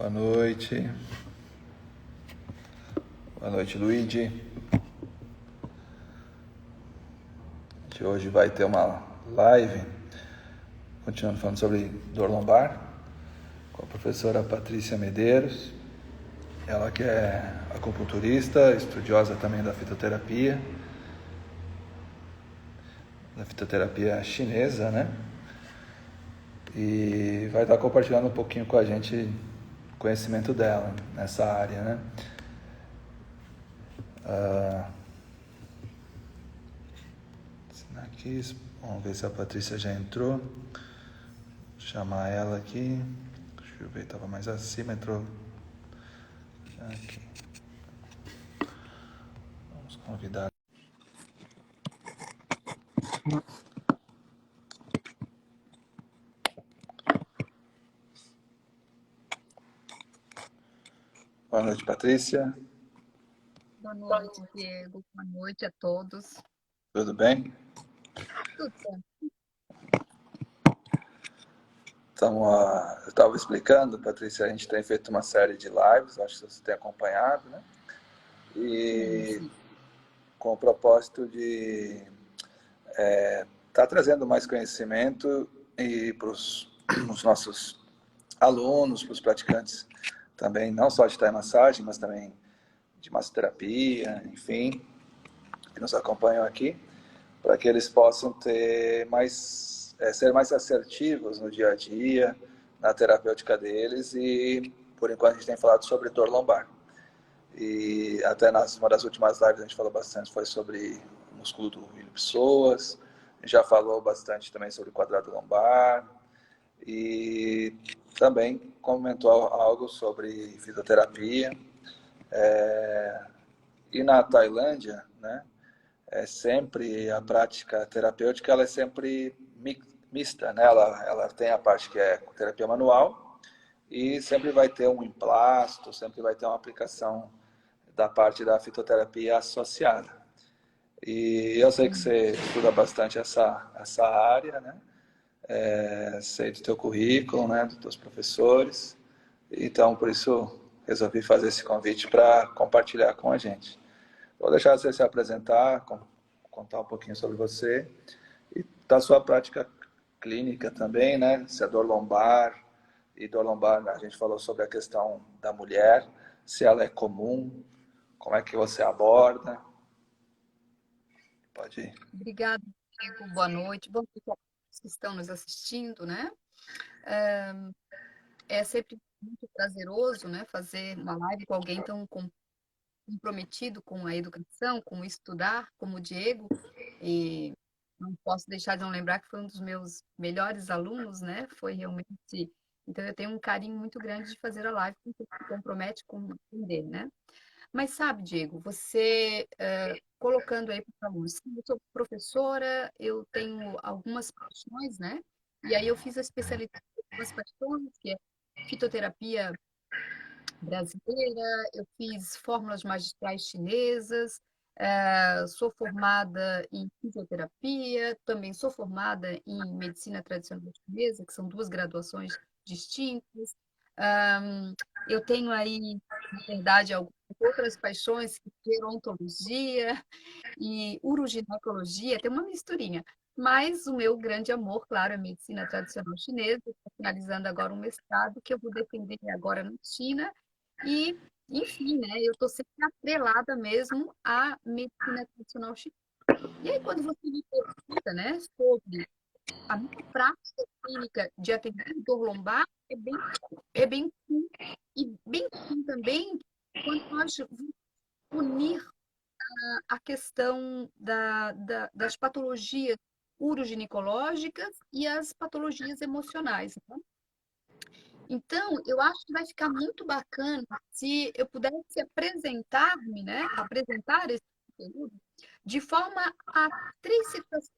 Boa noite. Boa noite, Luigi. A gente hoje vai ter uma live, continuando falando sobre dor lombar, com a professora Patrícia Medeiros. Ela que é acupunturista, estudiosa também da fitoterapia chinesa, né? E vai estar compartilhando um pouquinho com a gente o conhecimento dela nessa área, né? Aqui, vamos ver se a Patrícia já entrou. Vou chamar ela aqui. Deixa eu ver, estava mais acima, entrou aqui. Vamos convidar. Boa noite, Patrícia. Boa noite, Diego. Boa noite a todos. Tudo bem? Tudo certo. Então, eu estava explicando, Patrícia, a gente tem feito uma série de lives, acho que você tem acompanhado, né? E Sim. com o propósito de estar trazendo mais conhecimento e para os nossos alunos, para os praticantes também, não só de Thai massagem, mas também de massoterapia, enfim, que nos acompanham aqui, para que eles possam ter ser mais assertivos no dia a dia, na terapêutica deles, e por enquanto a gente tem falado sobre dor lombar. E até uma das últimas lives a gente falou bastante, foi sobre o músculo do iliopsoas, já falou bastante também sobre o quadrado lombar, e também comentou algo sobre fisioterapia. E na Tailândia, né, sempre a prática terapêutica ela é sempre mista, né? Ela tem a parte que é terapia manual e sempre vai ter um emplasto, sempre vai ter uma aplicação da parte da fitoterapia associada. E eu sei que você estuda bastante essa área, né? Sei do teu currículo, né? Dos teus professores. Então, por isso, resolvi fazer esse convite para compartilhar com a gente. Vou deixar você se apresentar, contar um pouquinho sobre você e da sua prática clínica também, né? Se é dor lombar, e dor lombar, a gente falou sobre a questão da mulher, se ela é comum, como é que você aborda. Pode ir. Obrigada, Diego. Boa noite. Bom dia a todos que estão nos assistindo, né? É sempre muito prazeroso, né, fazer uma live com alguém tão comprometido com a educação, com estudar, como o Diego. E não posso deixar de não lembrar que foi um dos meus melhores alunos, né? Foi realmente. Então, eu tenho um carinho muito grande de fazer a live com quem se compromete com aprender, né? Mas sabe, Diego, você colocando aí para os alunos, eu sou professora, eu tenho algumas paixões, né? E aí eu fiz a especialização em algumas paixões, que é fitoterapia brasileira, eu fiz fórmulas magistrais chinesas, sou formada em fisioterapia, também sou formada em medicina tradicional chinesa, que são duas graduações distintas. Eu tenho aí, na verdade, algumas outras paixões, que é gerontologia e uroginecologia, tem uma misturinha. Mas o meu grande amor, claro, é medicina tradicional chinesa. Estou finalizando agora um mestrado que eu vou defender agora na China. E, enfim, né, eu estou sempre atrelada mesmo à medicina tradicional chinesa. E aí, quando você me pergunta, né, sobre a minha prática clínica de atendimento dor lombar, é bem comum e bem comum também quando nós vamos unir a questão das patologias uroginecológicas e as patologias emocionais, né? Então, eu acho que vai ficar muito bacana se eu pudesse apresentar-me, né? Apresentar esse conteúdo de forma a três situações.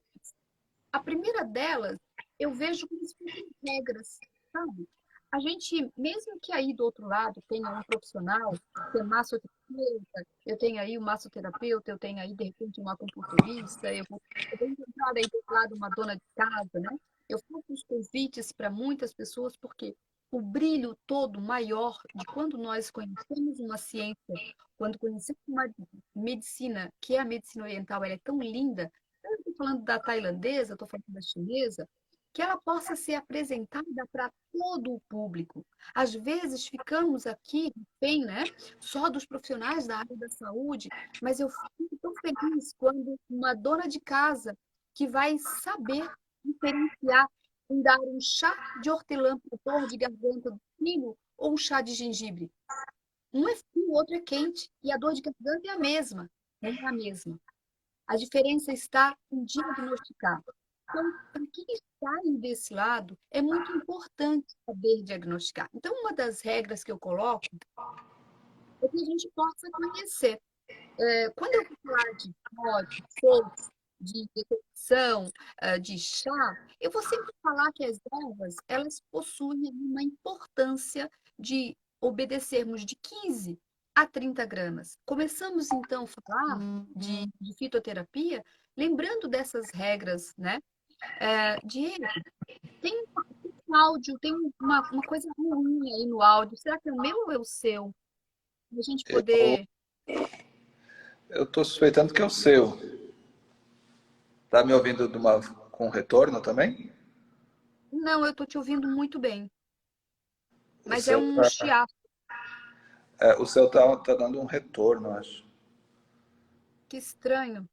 A primeira delas, eu vejo como se fossem regras, sabe? A gente, mesmo que aí do outro lado tenha um profissional, que é massoterapeuta, eu tenho aí um massoterapeuta, eu tenho aí, de repente, um acupunturista, eu vou encontrar aí do outro lado uma dona de casa, né? Eu faço os convites para muitas pessoas, porque o brilho todo maior de quando nós conhecemos uma ciência, quando conhecemos uma medicina, que é a medicina oriental, ela é tão linda. Eu estou falando da tailandesa, estou falando da chinesa, que ela possa ser apresentada para todo o público. Às vezes ficamos aqui, bem, né, só dos profissionais da área da saúde, mas eu fico tão feliz quando uma dona de casa que vai saber diferenciar em dar um chá de hortelã para dor de garganta do filho ou um chá de gengibre. Um é frio, o outro é quente, e a dor de garganta é a mesma, não é a mesma. A diferença está em diagnosticar. Então, para quem está aí desse lado, é muito importante saber diagnosticar. Então, uma das regras que eu coloco é que a gente possa conhecer. Quando eu vou falar de pó, de flores, de decocção, de chá, eu vou sempre falar que as ervas, elas possuem uma importância de obedecermos de 15 a 30 gramas. Começamos, então, a falar de fitoterapia, lembrando dessas regras, né? Diego, tem um áudio, tem uma coisa ruim aí no áudio. Será que é o meu ou é o seu? Para a gente Eu poder... estou suspeitando que é o seu. Tá me ouvindo com retorno também? Não, eu estou te ouvindo muito bem. O Mas é seu um tá, chiado. o seu tá dando um retorno, acho. Que estranho.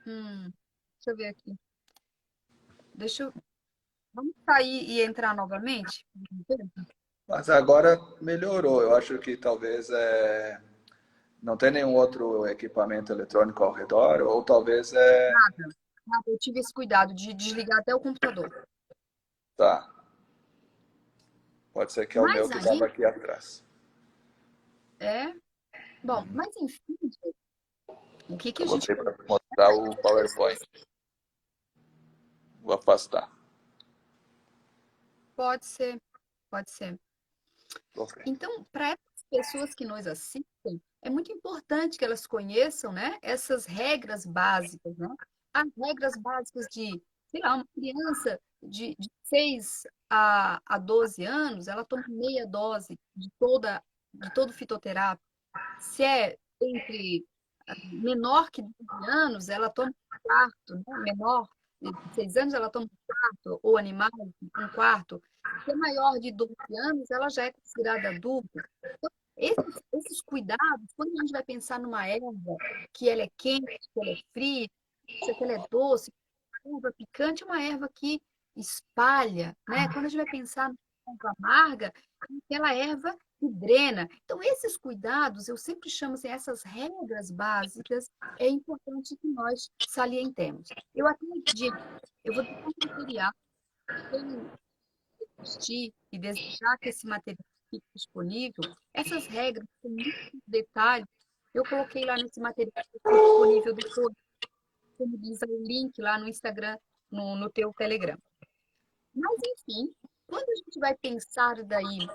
Deixa eu ver aqui. Deixa eu... Vamos sair e entrar novamente? Mas agora melhorou. Eu acho que talvez não tem nenhum outro equipamento eletrônico ao redor, ou talvez Eu tive esse cuidado de desligar até o computador. tá. Pode ser que é o meu Mas que aí, estava aqui atrás. é... Bom, mas enfim, o que que Eu a gente botei para mostrar o PowerPoint. Vou afastar. pode ser? Pode ser. Ok. Então, para essas pessoas que nos assistem, é muito importante que elas conheçam, né, essas regras básicas, né? As regras básicas de, sei lá, uma criança de 6 a 12 anos, ela toma meia dose de todo fitoterápico. Se é entre menor que 12 anos, ela toma um quarto, né? Menor de 6 anos, ela toma um quarto, ou animal, um quarto. Se é maior de 12 anos, ela já é considerada adulta. Então, esses cuidados, quando a gente vai pensar numa erva, que ela é quente, que ela é fria, que ela é doce, uma erva picante é uma erva que espalha, né? Quando a gente vai pensar numa erva amarga, é aquela erva que drena. Então, esses cuidados, eu sempre chamo assim, essas regras básicas, é importante que nós salientemos. Eu até digo, eu vou deixar um material, quem assistir e desejar que esse material fique disponível, essas regras com muitos detalhes, eu coloquei lá nesse material que fica disponível depois, como diz o link lá no Instagram, no teu Telegram. Mas, enfim, quando a gente vai pensar daí,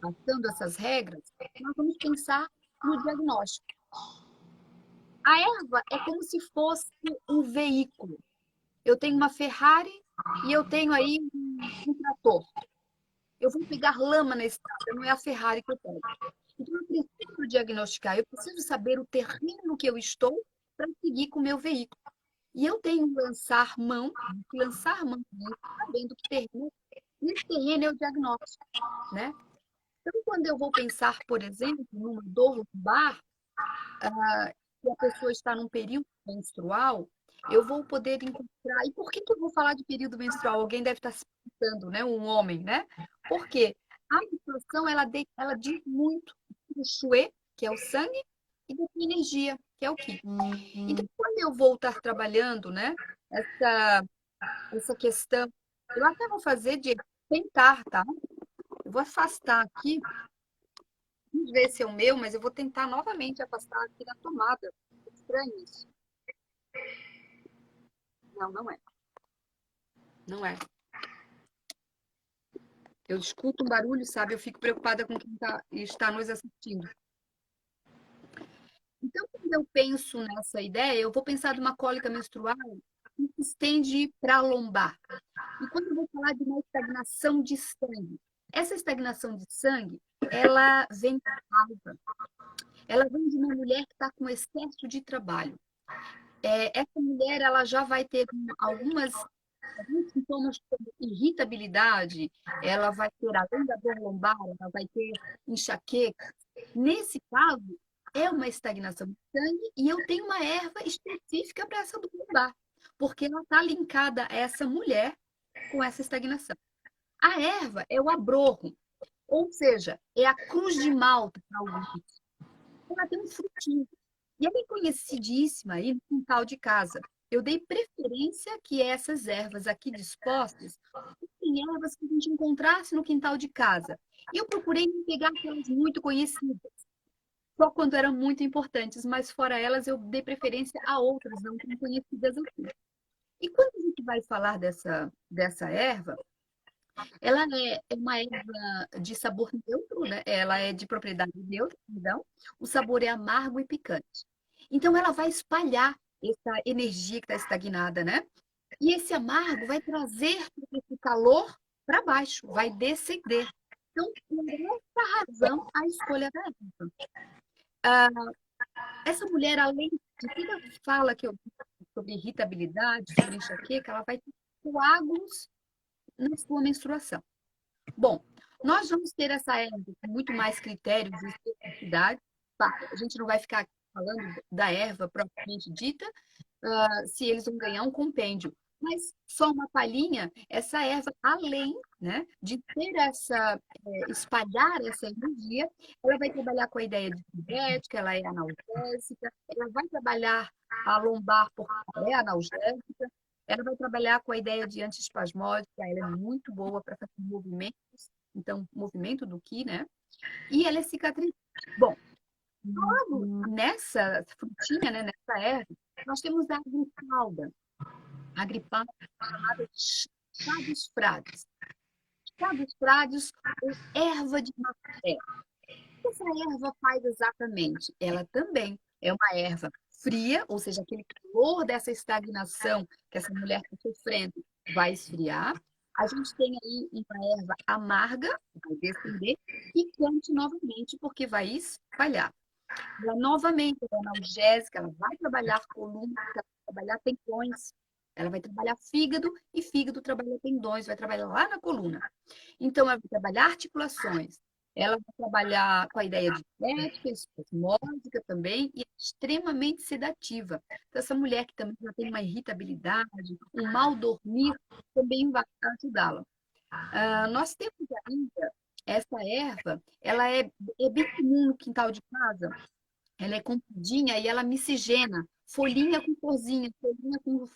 passando essas regras, nós vamos pensar no diagnóstico. A erva é como se fosse um veículo. Eu tenho uma Ferrari e eu tenho aí um trator. Eu vou pegar lama na estrada, não é a Ferrari que eu pego. Então, eu preciso diagnosticar, eu preciso saber o terreno que eu estou para seguir com o meu veículo. E eu tenho que lançar mão nisso, sabendo que terreno, nesse terreno é o diagnóstico, né? Então, quando eu vou pensar, por exemplo, numa dor lombar, se a pessoa está num período menstrual, eu vou poder encontrar. E por que que eu vou falar de período menstrual? Alguém deve estar se perguntando, né? Um homem, né? Porque a menstruação, ela diz muito do Xue, que é o sangue, e da energia, que é o Qi. Então, quando eu vou estar trabalhando, né? Essa, essa questão, eu até vou fazer de tentar, tá? Eu vou afastar aqui, vamos ver se é o meu, mas eu vou tentar novamente afastar aqui na tomada. Estranho isso. Não, não é. Não é. Eu escuto um barulho, sabe? Eu fico preocupada com quem está nos assistindo. Então, quando eu penso nessa ideia, eu vou pensar de uma cólica menstrual que se estende para a lombar. E quando eu vou falar de uma estagnação de sangue, Essa estagnação de sangue, ela vem da raiva. Ela vem de uma mulher que está com excesso de trabalho. Essa mulher, ela já vai ter alguns sintomas como irritabilidade, ela vai ter, além da dor lombar, ela vai ter enxaqueca. Nesse caso, é uma estagnação de sangue e eu tenho uma erva específica para essa dor lombar, porque ela está linkada a essa mulher com essa estagnação. A erva é o abrorro, ou seja, é a cruz de Malta para alguns. Ela tem um frutinho. E ela é conhecidíssima aí no quintal de casa. Eu dei preferência que essas ervas aqui dispostas fossem ervas que a gente encontrasse no quintal de casa. Eu procurei não pegar aquelas muito conhecidas, só quando eram muito importantes, mas fora elas eu dei preferência a outras não tão conhecidas aqui. E quando a gente vai falar dessa erva, ela é uma erva de sabor neutro, né? Ela é de propriedade neutra, perdão. O sabor é amargo e picante. Então, ela vai espalhar essa energia que está estagnada, né? E esse amargo vai trazer esse calor para baixo, vai descender. Então, por essa razão, a escolha da erva. Essa mulher, além de toda a fala que eu disse sobre irritabilidade, sobre enxaqueca, ela vai ter coágulos na sua menstruação. Bom, nós vamos ter essa erva com muito mais critérios e especificidade. Tá, a gente não vai ficar falando da erva propriamente dita, se eles vão ganhar um compêndio. Mas só uma palhinha, essa erva, além, né, de ter espalhar essa energia, ela vai trabalhar com a ideia de diurética, ela é analgésica, ela vai trabalhar a lombar porque ela é analgésica, ela vai trabalhar com a ideia de antiespasmódica, ela é muito boa para fazer movimentos, então, movimento do Qi, né? E ela é cicatrizante. Bom, logo nessa frutinha, né, nessa erva, nós temos a agripalda. A agripalda é chamada de chá dos frades. Chá dos frades ou erva de Macé. O que essa erva faz exatamente? Ela também é uma erva fria, ou seja, aquele calor dessa estagnação que essa mulher está sofrendo vai esfriar. A gente tem aí uma erva amarga, vai descender, e quente novamente, porque vai espalhar. Ela novamente é analgésica, ela vai trabalhar coluna, ela vai trabalhar tendões, ela vai trabalhar fígado, e fígado trabalha tendões, vai trabalhar lá na coluna. Então, ela vai trabalhar articulações, ela vai trabalhar com a ideia de estética, espasmódica também, e é extremamente sedativa. Então, essa mulher que também já tem uma irritabilidade, um mal dormir, também vai ajudá-la. Nós temos ainda essa erva, ela é bem comum no quintal de casa, ela é compridinha e ela miscigena, folhinha com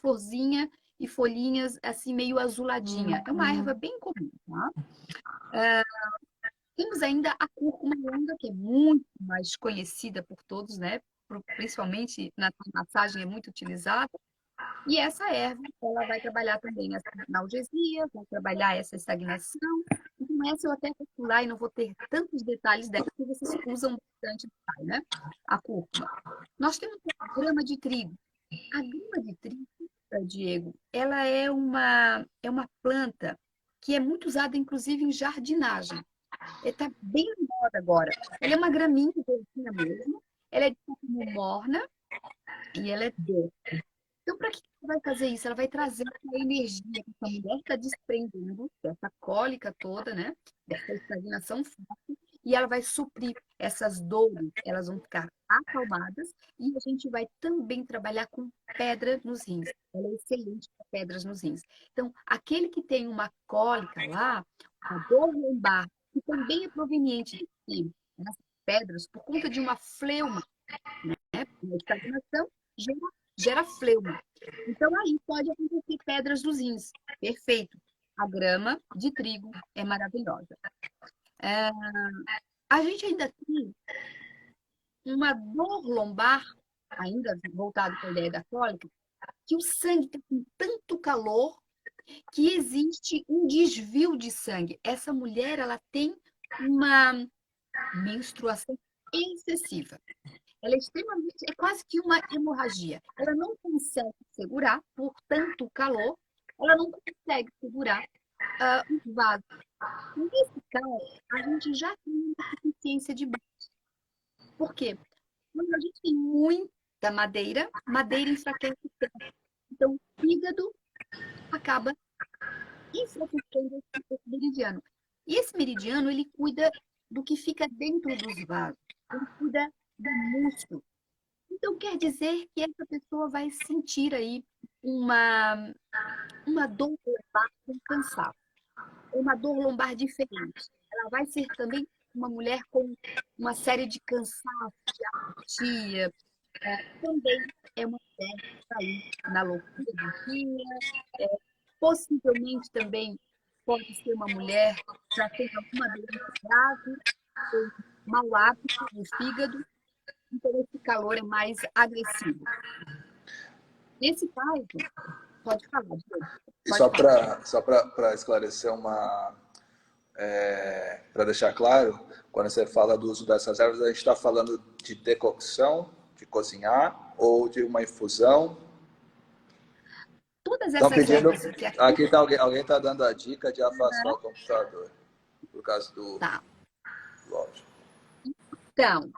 florzinha e folhinhas assim meio azuladinha. É uma erva bem comum, tá? Temos ainda a cúrcuma longa, que é muito mais conhecida por todos, né? Principalmente na massagem é muito utilizada. E essa erva, ela vai trabalhar também essa analgesia, vai trabalhar essa estagnação. Então, essa eu até vou pular e não vou ter tantos detalhes dela, porque vocês usam bastante, né? A cúrcuma. Nós temos a grama de trigo. A grama de trigo, Diego, ela é uma planta que é muito usada, inclusive, em jardinagem. Está bem na moda agora. Ela é uma graminha verdinha mesmo. Ela é de forma morna e ela é doce. Então, para que ela vai fazer isso? Ela vai trazer a energia que essa mulher está desprendendo, dessa cólica toda, né? Dessa estagnação forte, e ela vai suprir essas dores, elas vão ficar acalmadas, e a gente vai também trabalhar com pedra nos rins. Ela é excelente para pedras nos rins. Então, aquele que tem uma cólica lá, uma dor lombar, que também é proveniente de pedras, por conta de uma fleuma, uma estagnação, gera fleuma. Então, aí pode acontecer pedras nos rins. Perfeito. A grama de trigo é maravilhosa. É, a gente ainda tem uma dor lombar, ainda voltado para a ideia da cólica, que o sangue está com tanto calor que existe um desvio de sangue. Essa mulher, ela tem uma menstruação excessiva. Ela é extremamente, é quase que uma hemorragia. Ela não consegue segurar, por tanto calor, ela não consegue segurar os vasos. Nesse tropical, a gente já tem uma deficiência de base. Por quê? Quando a gente tem muita madeira, madeira enfraquece o ferro. Então, o fígado acaba enfraquecendo esse meridiano. E esse meridiano, ele cuida do que fica dentro dos vasos. Ele cuida do músculo. Então, quer dizer que essa pessoa vai sentir aí uma dor lombar com cansaço, uma dor lombar diferente. Ela vai ser também uma mulher com uma série de cansaço, de apatia. Também é uma mulher que está aí na loucura do dia. Possivelmente também pode ser uma mulher que já tem alguma doença grave, ou mau hábito do fígado, então esse calor é mais agressivo. Nesse caso, pode falar, Diego, E pode falar. só para esclarecer para deixar claro, quando você fala do uso dessas ervas, a gente está falando de decocção, de cozinhar ou de uma infusão. Todas Estão essas pedindo. ervas que aqui Aqui tá alguém está dando a dica de afastar o computador, por causa do tá. áudio. Então,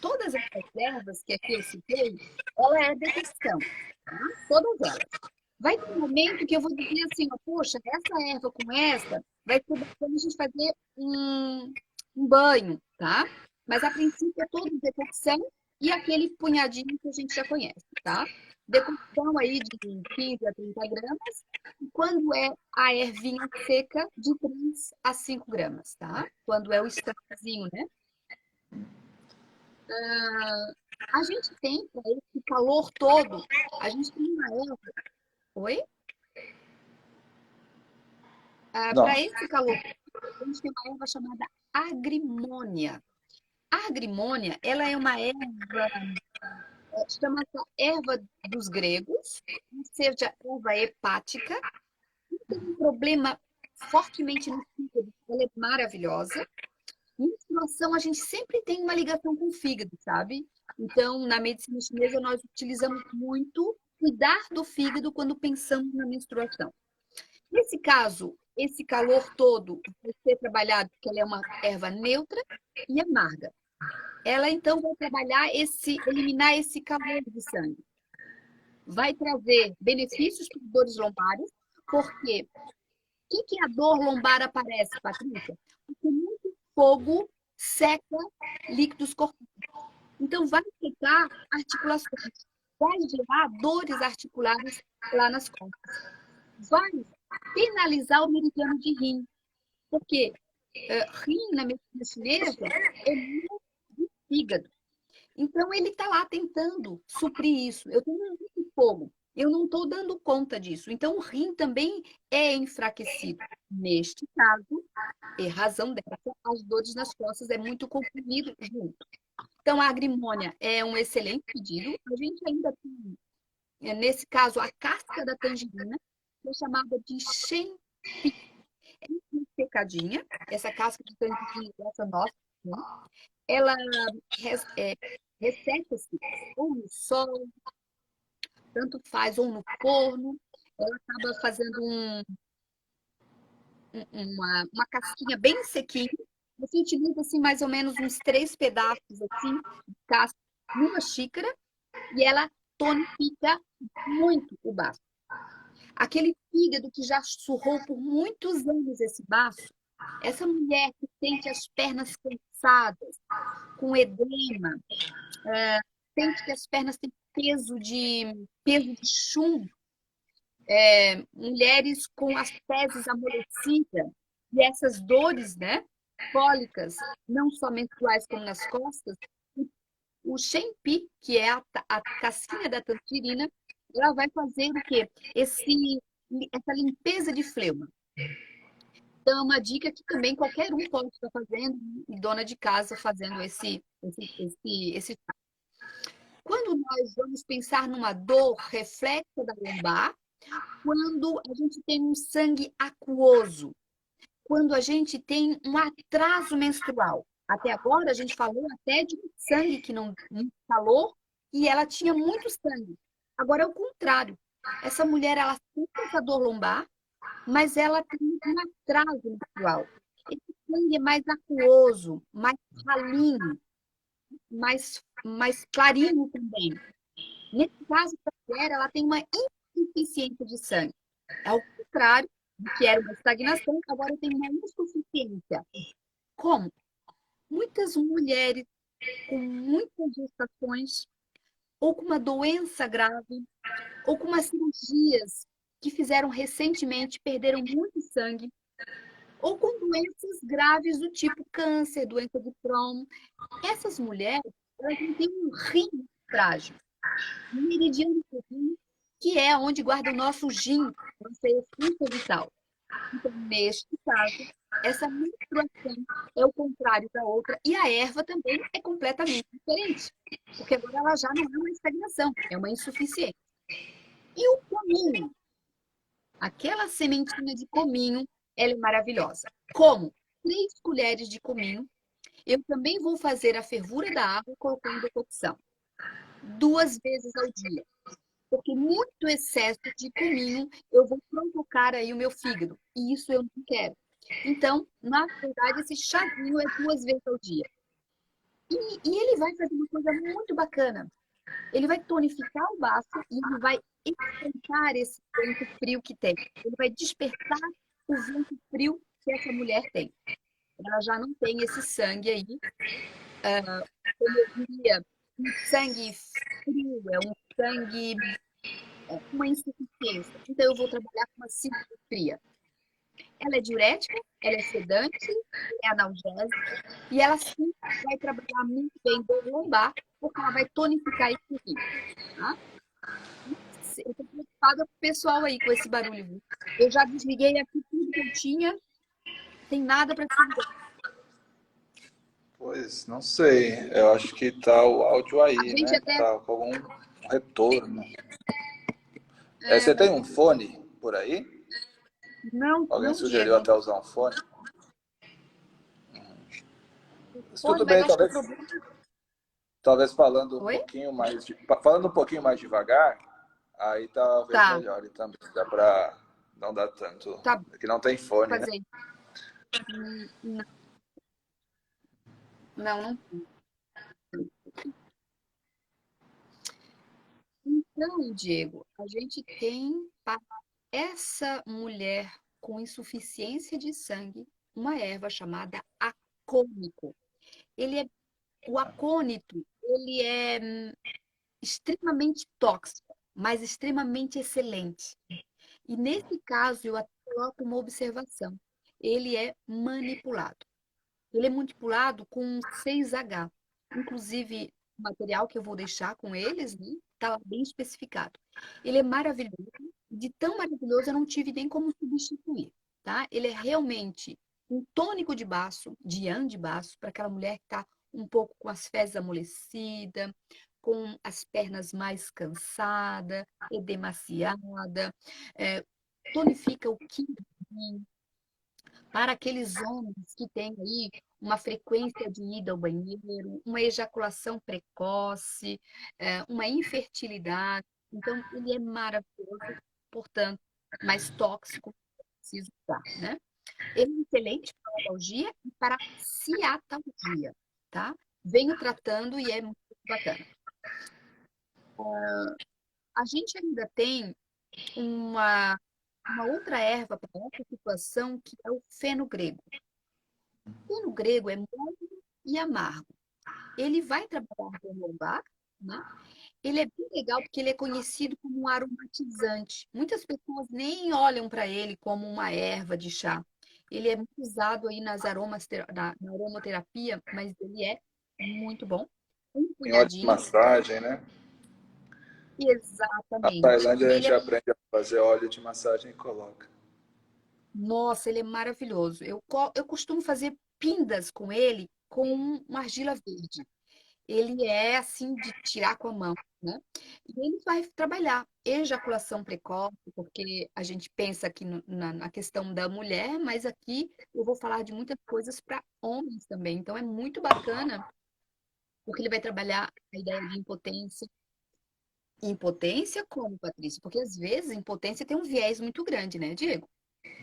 todas essas ervas que aqui eu citei, ela é decocção, tá? Todas elas. Vai ter um momento que eu vou dizer assim, ó, poxa, essa erva com essa vai ser bacana a gente fazer um banho, tá? Mas a princípio é todo decocção e aquele punhadinho que a gente já conhece, tá? Decocção aí de 15 a 30 gramas. E quando é a ervinha seca, de 3 a 5 gramas, tá? Quando é o extratozinho, né? A gente tem, para esse calor todo, a gente tem uma erva. Oi? Não, Para esse calor, a gente tem uma erva chamada agrimônia. A agrimônia, ela é uma erva, chama-se erva dos gregos, ou seja, erva hepática. Tem um problema fortemente no fígado, ela é maravilhosa. Menstruação, a gente sempre tem uma ligação com o fígado, sabe? Então, na medicina chinesa, nós utilizamos muito cuidar do fígado quando pensamos na menstruação. Nesse caso, esse calor todo vai ser trabalhado porque ela é uma erva neutra e amarga. Ela então vai trabalhar eliminar esse calor de sangue. Vai trazer benefícios para as dores lombares, porque o que a dor lombar aparece, Patrícia? Porque muito fogo seca líquidos corpóreos. Então, vai secar articulações, vai gerar dores articulares lá nas costas. Vai penalizar o meridiano de rim. Porque rim, na medicina chinesa, é muito do fígado. Então, ele está lá tentando suprir isso. Eu tenho muito fogo. Eu não estou dando conta disso. Então, o rim também é enfraquecido. Neste caso, é razão dessa, as dores nas costas é muito comprimido junto. Então, a agrimônia é um excelente pedido. A gente ainda tem, nesse caso, a casca da tangerina, que é chamada de shenpi. É secadinha, essa casca de tangerina, essa nossa, né? Ela resseca-se ou no sol, tanto faz, ou no forno. Ela acaba fazendo uma casquinha bem sequinha. Você utiliza assim, mais ou menos uns 3 pedaços assim, de casca numa xícara e ela tonifica muito o baço. Aquele fígado que já surrou por muitos anos esse baço, essa mulher que sente as pernas cansadas, com edema, sente que as pernas têm peso de chumbo, mulheres com as fezes amolecidas e essas dores, né, cólicas, não só menstruais como nas costas, o Shenpi, que é a casquinha da tangerina, ela vai fazer o quê? Essa limpeza de fleuma. Então, é uma dica que também qualquer um pode estar fazendo, e dona de casa fazendo esse. Quando nós vamos pensar numa dor reflexa da lombar, quando a gente tem um sangue aquoso, quando a gente tem um atraso menstrual. Até agora a gente falou até de um sangue que não falou e ela tinha muito sangue. Agora é o contrário. Essa mulher, ela sente essa dor lombar, mas ela tem um atraso menstrual. Esse sangue é mais aquoso, mais ralinho, mais clarinho também. Nesse caso, a mulher, ela tem uma insuficiência de sangue. Ao contrário do que era uma estagnação, agora tem uma insuficiência. Como? Muitas mulheres com muitas gestações, ou com uma doença grave, ou com umas cirurgias que fizeram recentemente, perderam muito sangue, ou com doenças graves do tipo câncer, doença de Crohn. Essas mulheres, elas não têm um rim frágil, um meridiano do rim, que é onde guarda o nosso gin, nossa essência vital. Então, neste caso, essa menstruação é o contrário da outra, e a erva também é completamente diferente, porque agora ela já não é uma estagnação, é uma insuficiência. E o cominho? Aquela sementinha de cominho, ela é maravilhosa. Como? 3 colheres de cominho. Eu também vou fazer a fervura da água colocando a cocção. 2 vezes ao dia. Porque muito excesso de cominho, eu vou provocar aí o meu fígado. E isso eu não quero. Então, na verdade, esse chazinho é 2 vezes ao dia. E ele vai fazer uma coisa muito bacana. Ele vai tonificar o baço e ele vai esquentar esse vento frio que tem. Ele vai despertar o vento frio que essa mulher tem. Ela já não tem esse sangue aí, como eu diria, um sangue frio, é um sangue, uma insuficiência. Então, eu vou trabalhar com uma síntese fria. Ela é diurética, ela é sedante, é analgésica, e ela sim vai trabalhar muito bem do lombar, porque ela vai tonificar esse rim, tá? Eu tô preocupada com o pessoal aí com esse barulho, viu? Eu já desliguei aqui tudo que eu tinha, tem nada para desligar. Pois, não sei. Eu acho que tá o áudio A aí, gente né? até. Tá com algum retorno. É, Você tem um fone por aí? não, Alguém não, sugeriu Diego. até usar um fone? Mas Fone, tudo mas bem, acho que o talvez, problema. talvez falando um Oi? pouquinho mais falando um pouquinho mais devagar, aí talvez Tá, melhore também. Dá pra não dar tanto. tá, É que não tem fone, né? fazer. Não, não, não. Então, Diego, a gente tem para essa mulher com insuficiência de sangue uma erva chamada acônico. Ele é, o acônito, ele é extremamente tóxico, mas extremamente excelente. E nesse caso, eu até coloco uma observação. Ele é manipulado. Ele é manipulado com um 6H. Inclusive, o material que eu vou deixar com eles, né, está lá bem especificado. Ele é maravilhoso. De tão maravilhoso, eu não tive nem como substituir, tá? Ele é realmente um tônico de baço, de Yang de baço, para aquela mulher que está um pouco com as fezes amolecidas, com as pernas mais cansadas, edemaciada, tonifica o Qi para aqueles homens que têm aí uma frequência de ida ao banheiro, uma ejaculação precoce, uma infertilidade. Então, ele é maravilhoso, portanto, mais tóxico, preciso usar, né? Ele é excelente para analgia e para ciatalgia, tá? Venho tratando e é muito bacana. A gente ainda tem uma outra erva para essa situação, que é o feno-grego. O feno-grego é mole e amargo. Ele vai trabalhar com lombar, né? Ele é bem legal porque ele é conhecido como um aromatizante. Muitas pessoas nem olham para ele como uma erva de chá. Ele é muito usado aí na aromaterapia, mas ele é muito bom. Um Em óleo de punhadinho. massagem, né? Na Exatamente. Tailândia a Ele gente é, aprende a fazer óleo de massagem e coloca. nossa, ele é maravilhoso. Eu costumo fazer pindas com ele com uma argila verde. Ele é assim de tirar com a mão, né? E ele vai trabalhar ejaculação precoce, porque a gente pensa aqui na questão da mulher, mas aqui eu vou falar de muitas coisas para homens também. Então é muito bacana, porque ele vai trabalhar a ideia de impotência. Impotência como, Patrícia? Porque às vezes a impotência tem um viés muito grande, né, Diego?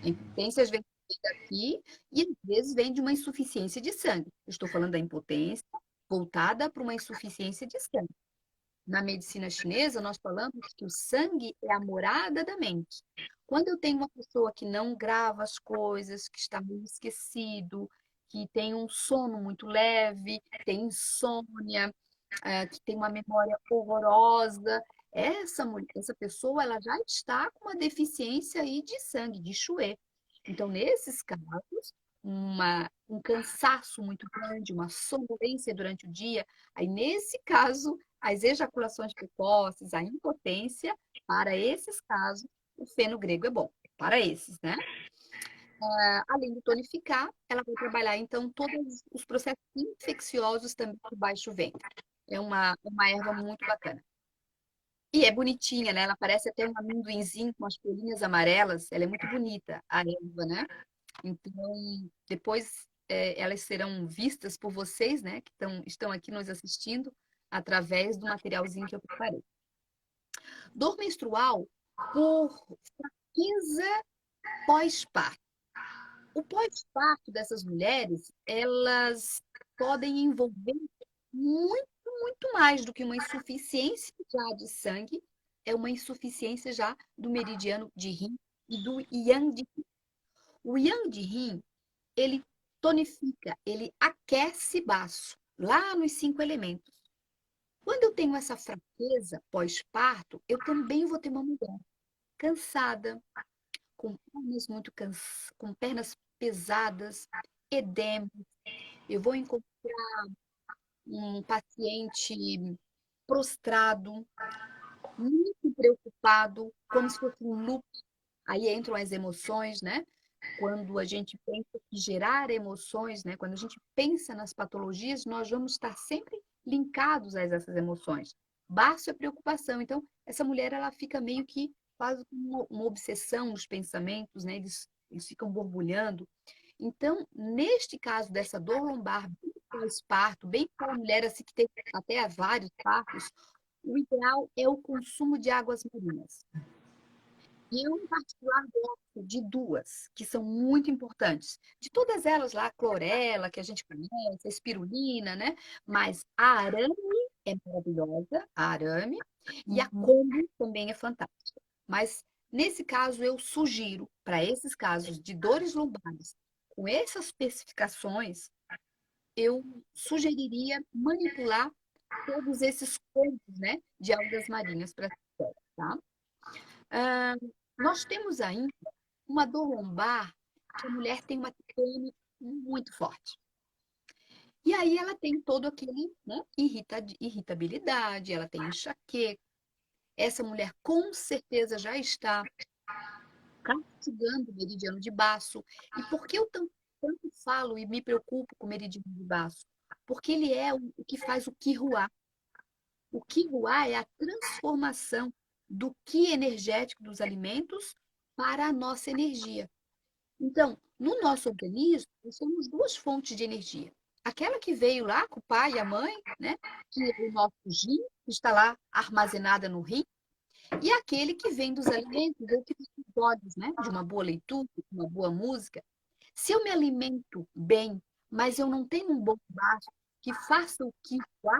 A impotência às vezes aqui e às vezes vem de uma insuficiência de sangue. Eu estou falando da impotência voltada para uma insuficiência de sangue. Na medicina chinesa, nós falamos que o sangue é a morada da mente. Quando eu tenho uma pessoa que não grava as coisas, que está meio esquecido, que tem um sono muito leve, tem insônia, que tem uma memória horrorosa, essa pessoa ela já está com uma deficiência aí de sangue, de Chue. Então, nesses casos, um cansaço muito grande, uma sonolência durante o dia, aí nesse caso, as ejaculações precoces, a impotência, para esses casos, o feno grego é bom. Para esses, né? Além de tonificar, ela vai trabalhar, então, todos os processos infecciosos também do baixo ventre. É uma erva muito bacana. E é bonitinha, né? Ela parece até um amendoinzinho com as folhinhas amarelas. Ela é muito bonita, a erva, né? Então, depois elas serão vistas por vocês, né? Que estão aqui nos assistindo através do materialzinho que eu preparei. Dor menstrual por fraqueza pós-parto. O pós-parto dessas mulheres, elas podem envolver muito, muito mais do que uma insuficiência já de sangue, é uma insuficiência já do meridiano de rim e do yang de rim. O yang de rim, ele tonifica, ele aquece baço, lá nos 5 elementos. Quando eu tenho essa fraqueza pós-parto, eu também vou ter uma mulher cansada, com pernas com pernas pesadas, edema. Eu vou encontrar um paciente prostrado, muito preocupado, como se fosse um loop. Aí entram as emoções, né? Quando a gente pensa que gerar emoções, né? Quando a gente pensa nas patologias, nós vamos estar sempre linkados a essas emoções. Baixa preocupação. Então, essa mulher, ela fica meio que quase como uma obsessão nos pensamentos, né? Eles ficam borbulhando. Então, neste caso dessa dor lombar, bem pós-parto, bem para a mulher assim, que tem até vários partos, o ideal é o consumo de águas marinhas. E eu, em particular, gosto de duas, que são muito importantes. De todas elas lá, a clorela, que a gente conhece, a espirulina, né? Mas a arame é maravilhosa, a arame, e a kombu também é fantástica. Mas, nesse caso, eu sugiro, para esses casos de dores lombares, com essas especificações, eu sugeriria manipular todos esses combos, né, de algas marinhas para tá? Ah, nós temos ainda uma dor lombar que a mulher tem uma TPM muito forte. E aí ela tem todo aquele, né, irritabilidade, ela tem enxaqueca. Essa mulher com certeza já está castigando o meridiano de baço. E por que eu tanto falo e me preocupo com o meridiano de baço? Porque ele é o que faz o Qiruá. O Qiruá é a transformação do Qi energético dos alimentos para a nossa energia. Então, no nosso organismo, nós temos duas fontes de energia. Aquela que veio lá com o pai e a mãe, né? Que é o nosso yin, que está lá armazenada no rim, e aquele que vem dos alimentos, ou que dos olhos, né? De uma boa leitura, de uma boa música. Se eu me alimento bem, mas eu não tenho um bom baixo que faça o Qi lá,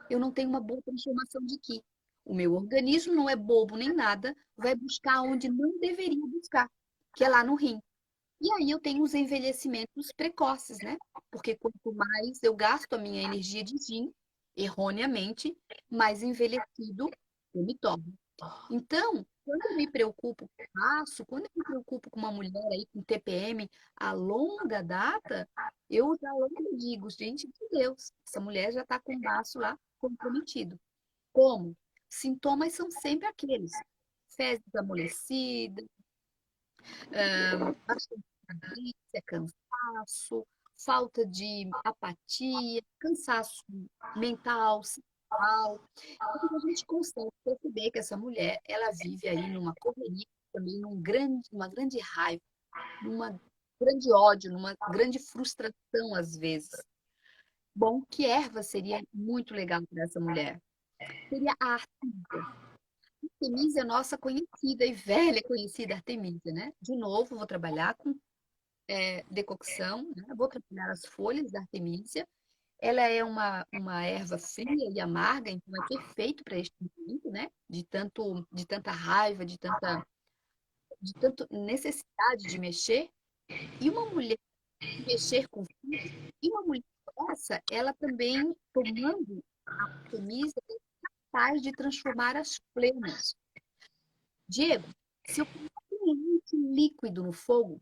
eu não tenho uma boa transformação de Qi. O meu organismo não é bobo nem nada, vai buscar onde não deveria buscar, que é lá no rim. E aí eu tenho os envelhecimentos precoces, né? Porque quanto mais eu gasto a minha energia de yin, erroneamente, mais envelhecido eu me torno. Então, quando eu me preocupo com baço, quando eu me preocupo com uma mulher aí com TPM a longa data, eu já logo digo, gente de Deus, essa mulher já está com o baço lá comprometido. Como? Sintomas são sempre aqueles: fezes amolecidas, bastante cabeça, cansaço, falta de apatia, cansaço mental, sexual. Então, a gente consegue perceber que essa mulher, ela vive aí numa correria, também numa grande raiva, numa grande ódio, numa grande frustração às vezes. Bom, que erva seria muito legal para essa mulher? Seria a Artemisia. Artemisia é nossa conhecida e velha conhecida Artemisia, né? De novo, vou trabalhar com decocção, né? Vou trabalhar as folhas da artemisia. Ela é uma erva fria e amarga, então é perfeito para este momento, né? De tanta raiva, de tanta necessidade de mexer. E uma mulher mexer com filhos, e uma mulher essa, ela também tomando a artemisia, é capaz de transformar as fleumas. Diego, se eu colocar um leite líquido no fogo,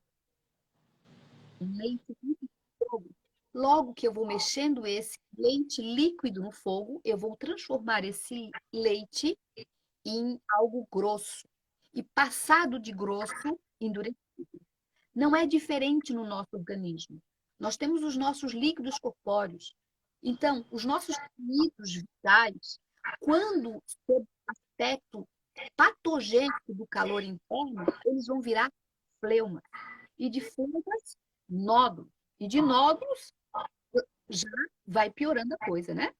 um leite líquido no fogo, logo que eu vou mexendo esse leite líquido no fogo, eu vou transformar esse leite em algo grosso. E passado de grosso, endurecido. Não é diferente no nosso organismo. Nós temos os nossos líquidos corpóreos. Então, os nossos líquidos vitais, quando sob aspecto patogênico do calor interno, eles vão virar fleumas. E de fleumas, nódulos. E de nódulos, já vai piorando a coisa, né?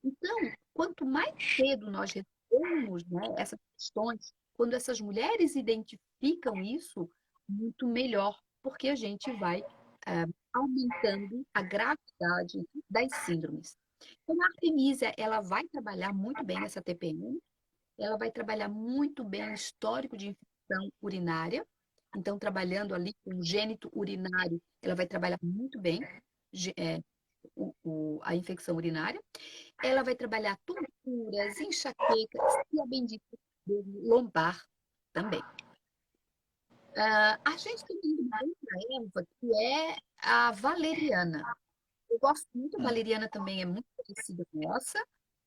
Então, quanto mais cedo nós resolvemos, né, essas questões, quando essas mulheres identificam isso, muito melhor, porque a gente vai aumentando a gravidade das síndromes. Então, a Artemisia, ela vai trabalhar muito bem essa TPM, ela vai trabalhar muito bem o histórico de infecção urinária. Então, trabalhando ali com o gênito urinário, ela vai trabalhar muito bem a infecção urinária. Ela vai trabalhar tonturas, enxaquecas e a bendita lombar também. A gente tem uma outra erva que é a valeriana. Eu gosto muito, a valeriana também é muito parecida com essa.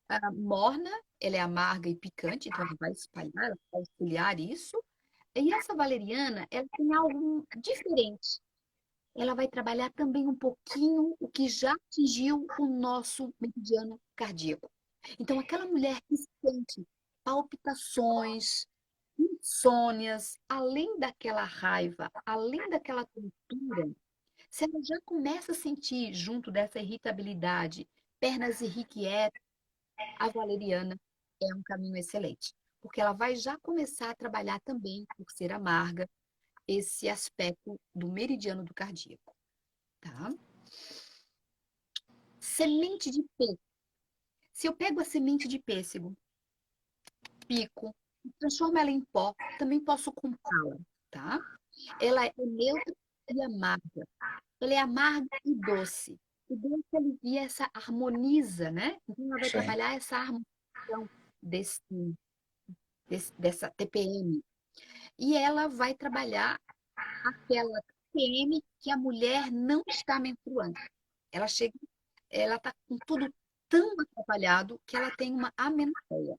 A morna, ela é amarga e picante, então ela vai espalhar, ela vai auxiliar isso. E essa valeriana, ela tem algo diferente. Ela vai trabalhar também um pouquinho o que já atingiu o nosso meridiano cardíaco. Então, aquela mulher que sente palpitações, insônias, além daquela raiva, além daquela tontura, se ela já começa a sentir, junto dessa irritabilidade, pernas irrequietas, a valeriana é um caminho excelente, porque ela vai já começar a trabalhar também, por ser amarga, esse aspecto do meridiano do cardíaco, tá? Semente de pêssego. Se eu pego a semente de pêssego, pico, transformo ela em pó, também posso comprá-la, tá? Ela é neutra e amarga. Ela é amarga e doce. O doce alivia essa harmoniza, né? Então ela vai Sim. trabalhar essa harmonização desse, dessa TPM. E ela vai trabalhar aquela TPM que a mulher não está menstruando. Ela chega, ela está com tudo tão atrapalhado que ela tem uma amenorreia. Tá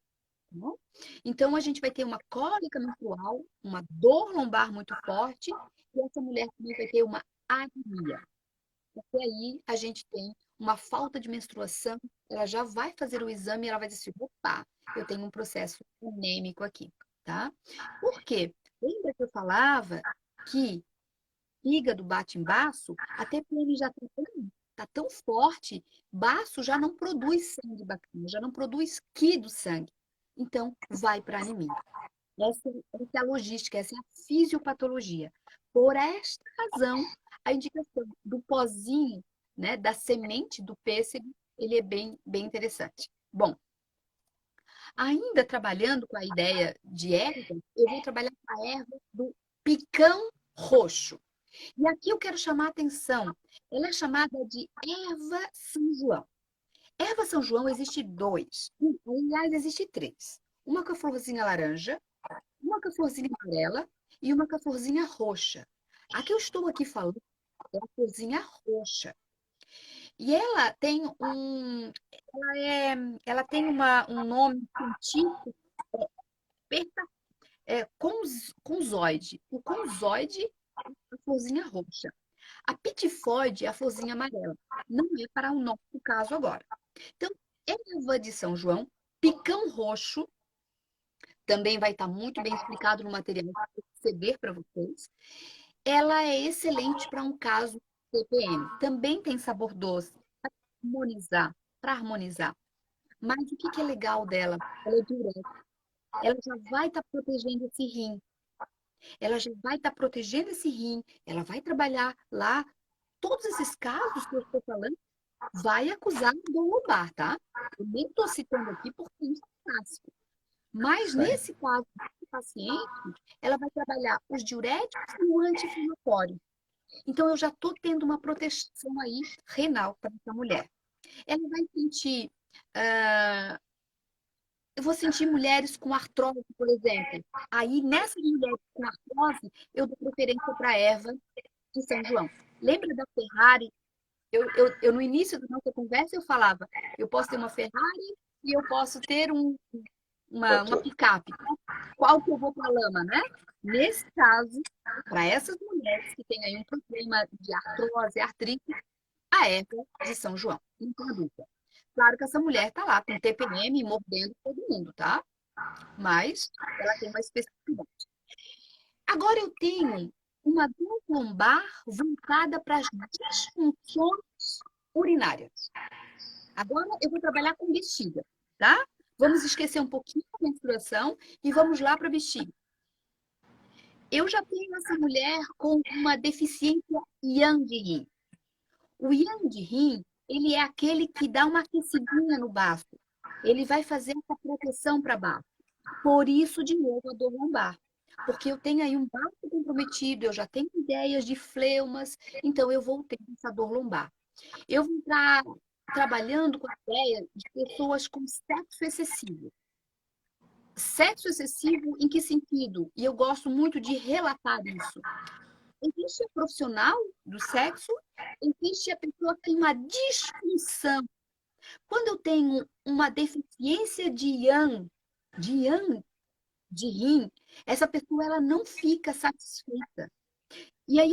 bom? Então, a gente vai ter uma cólica menstrual, uma dor lombar muito forte, e essa mulher também vai ter uma anemia. Porque aí a gente tem uma falta de menstruação, ela já vai fazer o exame e ela vai dizer assim, opa, eu tenho um processo anêmico aqui, tá? Por quê? Lembra que eu falava que fígado bate em baço, a TPM já tá tão forte, baço já não produz sangue bacana, já não produz Qi do sangue. Então, vai para anemia. Essa é a logística, essa é a fisiopatologia. Por esta razão, a indicação do pozinho, né, da semente do pêssego, ele é bem interessante. Bom, ainda trabalhando com a ideia de erva, eu vou trabalhar com a erva do picão roxo. E aqui eu quero chamar a atenção. Ela é chamada de erva São João. Erva São João existe dois. Aliás, existe três. Uma com a florzinha laranja, uma com a florzinha amarela e uma com a florzinha roxa. A que eu estou aqui falando é a florzinha roxa. E ela tem um nome científico, conzoide. O conzoide é a florzinha roxa. A pitifoide é a florzinha amarela. Não é para o nosso caso agora. Então, erva de São João, picão roxo, também vai estar muito bem explicado no material que eu vou ceder para vocês. Ela é excelente para um caso TPM. Também tem sabor doce, para harmonizar. Mas o que é legal dela? Ela é diurética. Ela já vai estar protegendo esse rim. ela já vai estar protegendo esse rim, ela vai trabalhar lá. Todos esses casos que eu estou falando, vai acusar dor lombar, tá? Eu nem estou citando aqui porque isso é clássico. Mas Sim. nesse caso, do paciente, ela vai trabalhar os diuréticos e o anti-inflamatório. Então, eu já estou tendo uma proteção aí renal para essa mulher. Ela vai sentir. ah, eu vou sentir mulheres com artrose, por exemplo. Aí, nessas mulheres com artrose, eu dou preferência para a erva de São João. Lembra da Ferrari? No início da nossa conversa, eu falava: eu posso ter uma Ferrari e eu posso ter uma Doutor. picape. Qual que eu vou para a lama, né? Nesse caso, para essas mulheres que têm aí um problema de artrose, artrite, a erva de São João. Não tem dúvida. Claro que essa mulher está lá com TPM mordendo todo mundo, tá? Mas ela tem uma especificidade. Agora eu tenho uma dor lombar voltada para as disfunções urinárias. Agora eu vou trabalhar com bexiga, tá? Vamos esquecer um pouquinho a menstruação e vamos lá para a bexiga. Eu já tenho essa mulher com uma deficiência yang de rim. O yang de rim, ele é aquele que dá uma aquecidinha no bafo. Ele vai fazer essa proteção para baixo. Por isso, de novo, a dor lombar. Porque eu tenho aí um bafo comprometido, eu já tenho ideias de fleumas, então eu vou ter essa dor lombar. Eu vou estar trabalhando com a ideia de pessoas com sexo excessivo. Sexo excessivo em que sentido? E eu gosto muito de relatar isso. Existe a profissional do sexo, existe a pessoa que tem uma disfunção. Quando eu tenho uma deficiência de yang, de rim, essa pessoa ela não fica satisfeita. E aí,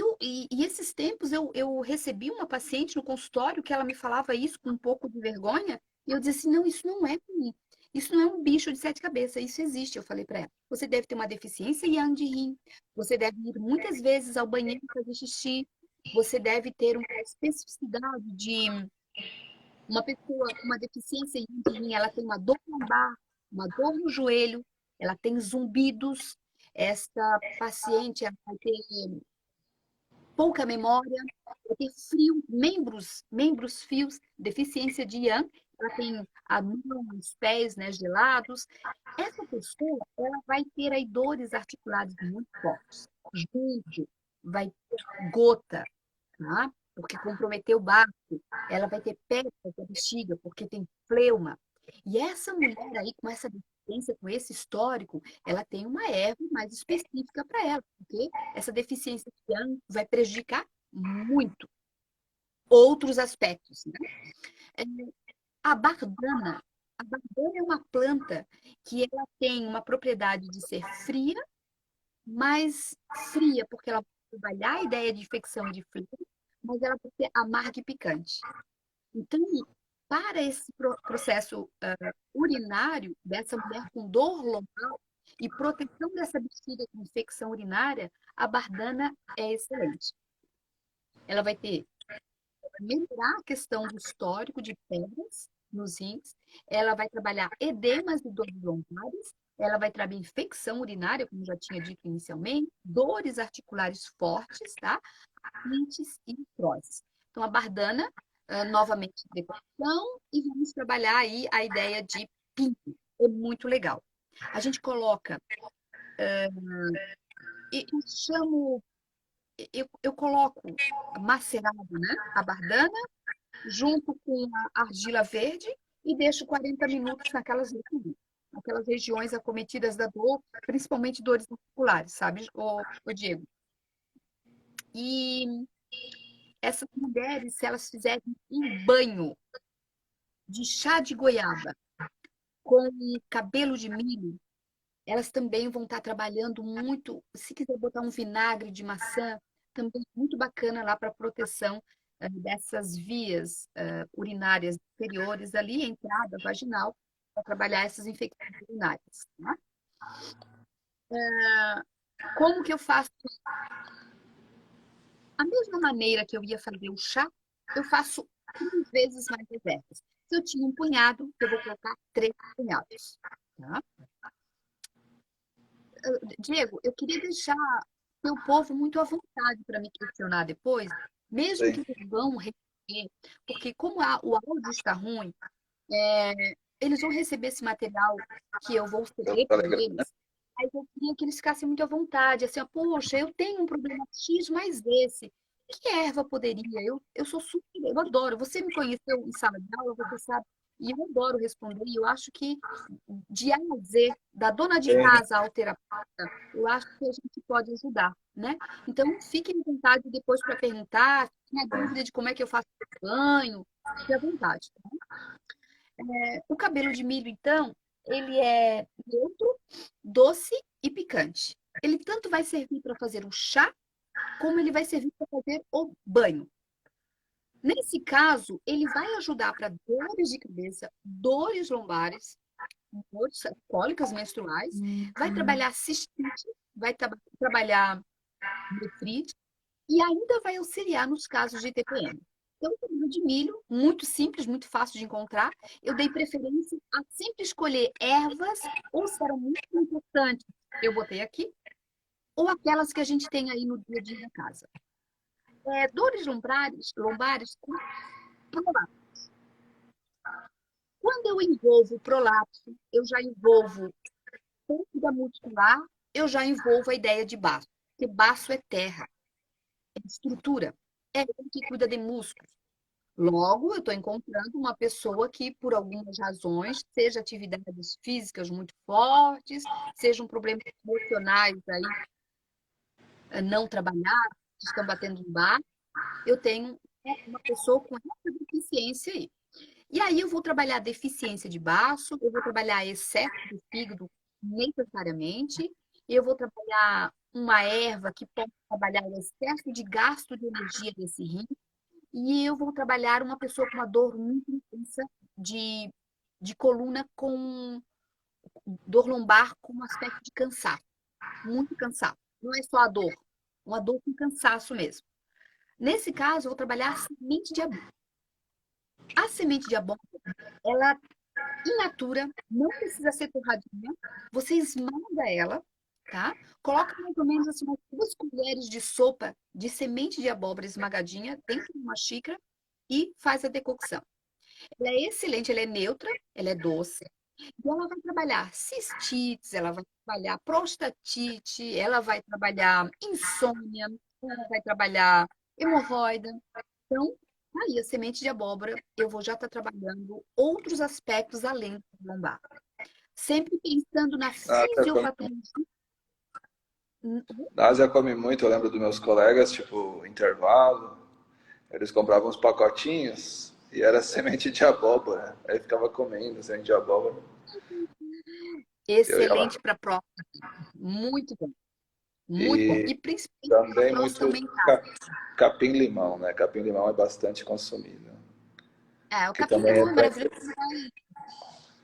esses tempos eu recebi uma paciente no consultório que ela me falava isso com um pouco de vergonha, e eu disse assim, não, isso não é comigo. Isso não é um bicho de sete cabeças, isso existe. Eu falei para ela. Você deve ter uma deficiência yang de rim, você deve ir muitas vezes ao banheiro fazer xixi, você deve ter uma especificidade de uma pessoa com uma deficiência yang de rim, ela tem uma dor lombar, uma dor no joelho, ela tem zumbidos. Essa paciente ela vai ter pouca memória, vai ter frio, membros frios, deficiência de yang, ela tem a mão, os pés, né, gelados. Essa pessoa, ela vai ter aí dores articulares muito fortes. Junto, vai ter gota, tá? Porque comprometeu o baço. Ela vai ter pedra da bexiga, porque tem fleuma. E essa mulher aí, com essa deficiência, com esse histórico, ela tem uma erva mais específica para ela, porque essa deficiência de yang vai prejudicar muito outros aspectos, né? É, A bardana, a bardana é uma planta que ela tem uma propriedade de ser fria, mais fria, porque ela vai trabalhar a ideia de infecção e de frio, mas ela vai ser amarga e picante. Então, para esse processo urinário dessa mulher com dor lombar e proteção dessa bexiga com infecção urinária, a bardana é excelente. Ela vai ter melhorar a questão do histórico de pedras nos rins, ela vai trabalhar edemas e dores lombares, ela vai trabalhar infecção urinária, como já tinha dito inicialmente, dores articulares fortes, tá? Artrites e artroses. Então, a bardana, novamente, decoração, e vamos trabalhar aí a ideia de pinto. É muito legal. A gente coloca, eu chamo, eu coloco macerado, né? A bardana, junto com a argila verde e deixo 40 minutos naquelas regiões acometidas da dor, principalmente dores articulares, sabe, o Diego? E essas mulheres, se elas fizerem um banho de chá de goiaba com cabelo de milho, elas também vão estar trabalhando muito. Se quiser botar um vinagre de maçã, também muito bacana lá para proteção dessas vias urinárias inferiores ali, a entrada vaginal, para trabalhar essas infecções urinárias. Tá? Como que eu faço? A mesma maneira que eu ia fazer o chá, eu faço 3 vezes mais reservas. Se eu tinha um punhado, eu vou colocar 3 punhados. Tá? Diego, eu queria deixar meu povo muito à vontade para me questionar depois, mesmo que Sim, eles vão receber, porque como o áudio está ruim, eles vão receber esse material que eu vou pelo ceder para Telegram. eles. Aí eu queria que eles ficassem muito à vontade, assim, ó, poxa, eu tenho um problema X mais esse. Que erva poderia? Eu sou super, eu adoro. Você me conheceu em sala de aula, você sabe, e eu adoro responder. E eu acho que de A a Z, da dona de Sim, casa ao terapeuta, eu acho que a gente pode ajudar, né? Então, fiquem à vontade depois para perguntar, se tiver dúvida de como é que eu faço o banho, fique à vontade. O cabelo de milho, então, ele é neutro, doce e picante. Ele tanto vai servir para fazer o chá, como ele vai servir para fazer o banho. Nesse caso, ele vai ajudar para dores de cabeça, dores lombares, dores cólicas menstruais, vai trabalhar cistite, vai trabalhar nefrite e ainda vai auxiliar nos casos de TPM. Então, o cabelo de milho, muito simples, muito fácil de encontrar. Eu dei preferência a sempre escolher ervas, ou se eram muito importantes, eu botei aqui, ou aquelas que a gente tem aí no dia a dia da casa. Dores lombares com prolapso. Quando eu envolvo prolapso, eu já envolvo da muscular, eu já envolvo a ideia de baço. Porque baço é terra, é estrutura, é ele que cuida de músculos. Logo, eu estou encontrando uma pessoa que, por algumas razões, seja atividades físicas muito fortes, sejam problemas emocionais aí, não trabalhados, que estão batendo em bar, eu tenho uma pessoa com essa deficiência aí. E aí eu vou trabalhar deficiência de baço, eu vou trabalhar excesso de fígado necessariamente, eu vou trabalhar uma erva que pode trabalhar o excesso de gasto de energia desse rim, e eu vou trabalhar uma pessoa com uma dor muito intensa de coluna com dor lombar com um aspecto de cansaço, muito cansaço. Não é só a dor, uma dor com cansaço mesmo. Nesse caso, eu vou trabalhar a semente de abóbora. A semente de abóbora, ela in natura, não precisa ser torradinha. Você esmaga ela, tá? Coloca mais ou menos assim, umas 2 colheres de sopa de semente de abóbora esmagadinha dentro de uma xícara e faz a decocção. Ela é excelente, ela é neutra, ela é doce. E ela vai trabalhar cistites, ela vai trabalhar prostatite, ela vai trabalhar insônia, ela vai trabalhar hemorroida. Então, tá aí a semente de abóbora, eu vou já estar trabalhando outros aspectos além do lombar. Sempre pensando na na Ásia come, fisiopatologia. na Ásia come muito, eu lembro dos meus colegas, tipo, intervalo, eles compravam uns pacotinhos e era semente de abóbora. Aí ficava comendo semente de abóbora. Eu ia lá. Excelente para próstata. Muito bom. Muito bom. E E principalmente para também próstata muito aumentar. capim-limão, né? Capim-limão é bastante consumido. O Que também capim-limão é é bem... maravilhoso.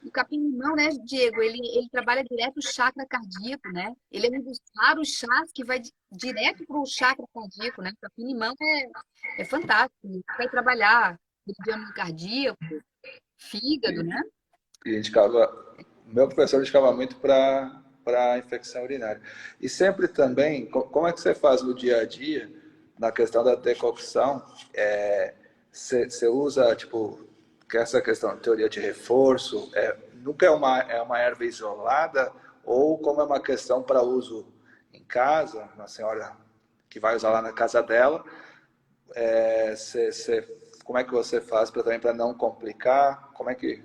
O capim-limão, né, Diego? Ele trabalha direto o chakra cardíaco, né? Ele é um dos raros chás que vai direto para o chakra cardíaco, né? O capim-limão é fantástico. Ele vai trabalhar meridiano cardíaco, fígado, né? E indicava, meu professor indicava muito para infecção urinária. E sempre também, como é que você faz no dia a dia, na questão da decocção, você usa, tipo, que essa questão de teoria de reforço, nunca é uma erva isolada, ou como é uma questão para uso em casa, uma senhora que vai usar lá na casa dela, como é que você faz para também para não complicar? Como é que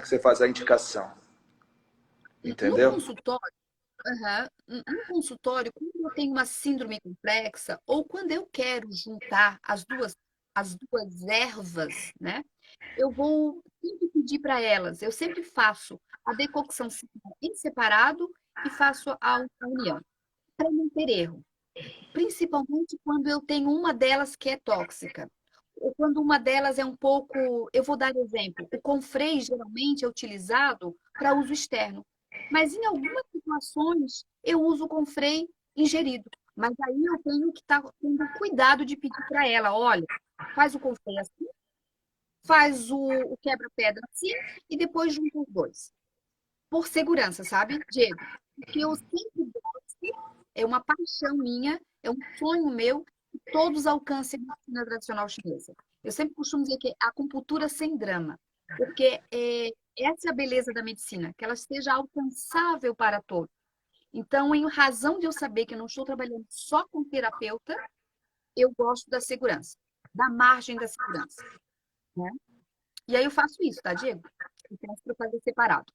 você faz a indicação? No Entendeu? consultório, aham, no consultório, quando eu tenho uma síndrome complexa ou quando eu quero juntar as duas ervas, né? Eu vou sempre pedir para elas, eu sempre faço a decocção em separado e faço a união, para não ter erro. Principalmente quando eu tenho uma delas que é tóxica. Ou quando uma delas é um pouco. Eu vou dar exemplo. O Confrei geralmente é utilizado para uso externo. Mas em algumas situações eu uso o Confrei ingerido. Mas aí eu tenho que estar tendo cuidado de pedir para ela: olha, faz o Confrei assim, faz o quebra-pedra assim, e depois junta os dois. Por segurança, sabe, Diego? porque eu sempre gosto, é uma paixão minha, é um sonho meu, que todos alcancem a medicina tradicional chinesa. Eu sempre costumo dizer que é a acupuntura sem drama, porque essa é a beleza da medicina, que ela seja alcançável para todos. Então, em razão de eu saber que eu não estou trabalhando só com terapeuta, eu gosto da segurança, da margem da segurança, né? E aí eu faço isso, tá, Diego? Eu peço para fazer separado.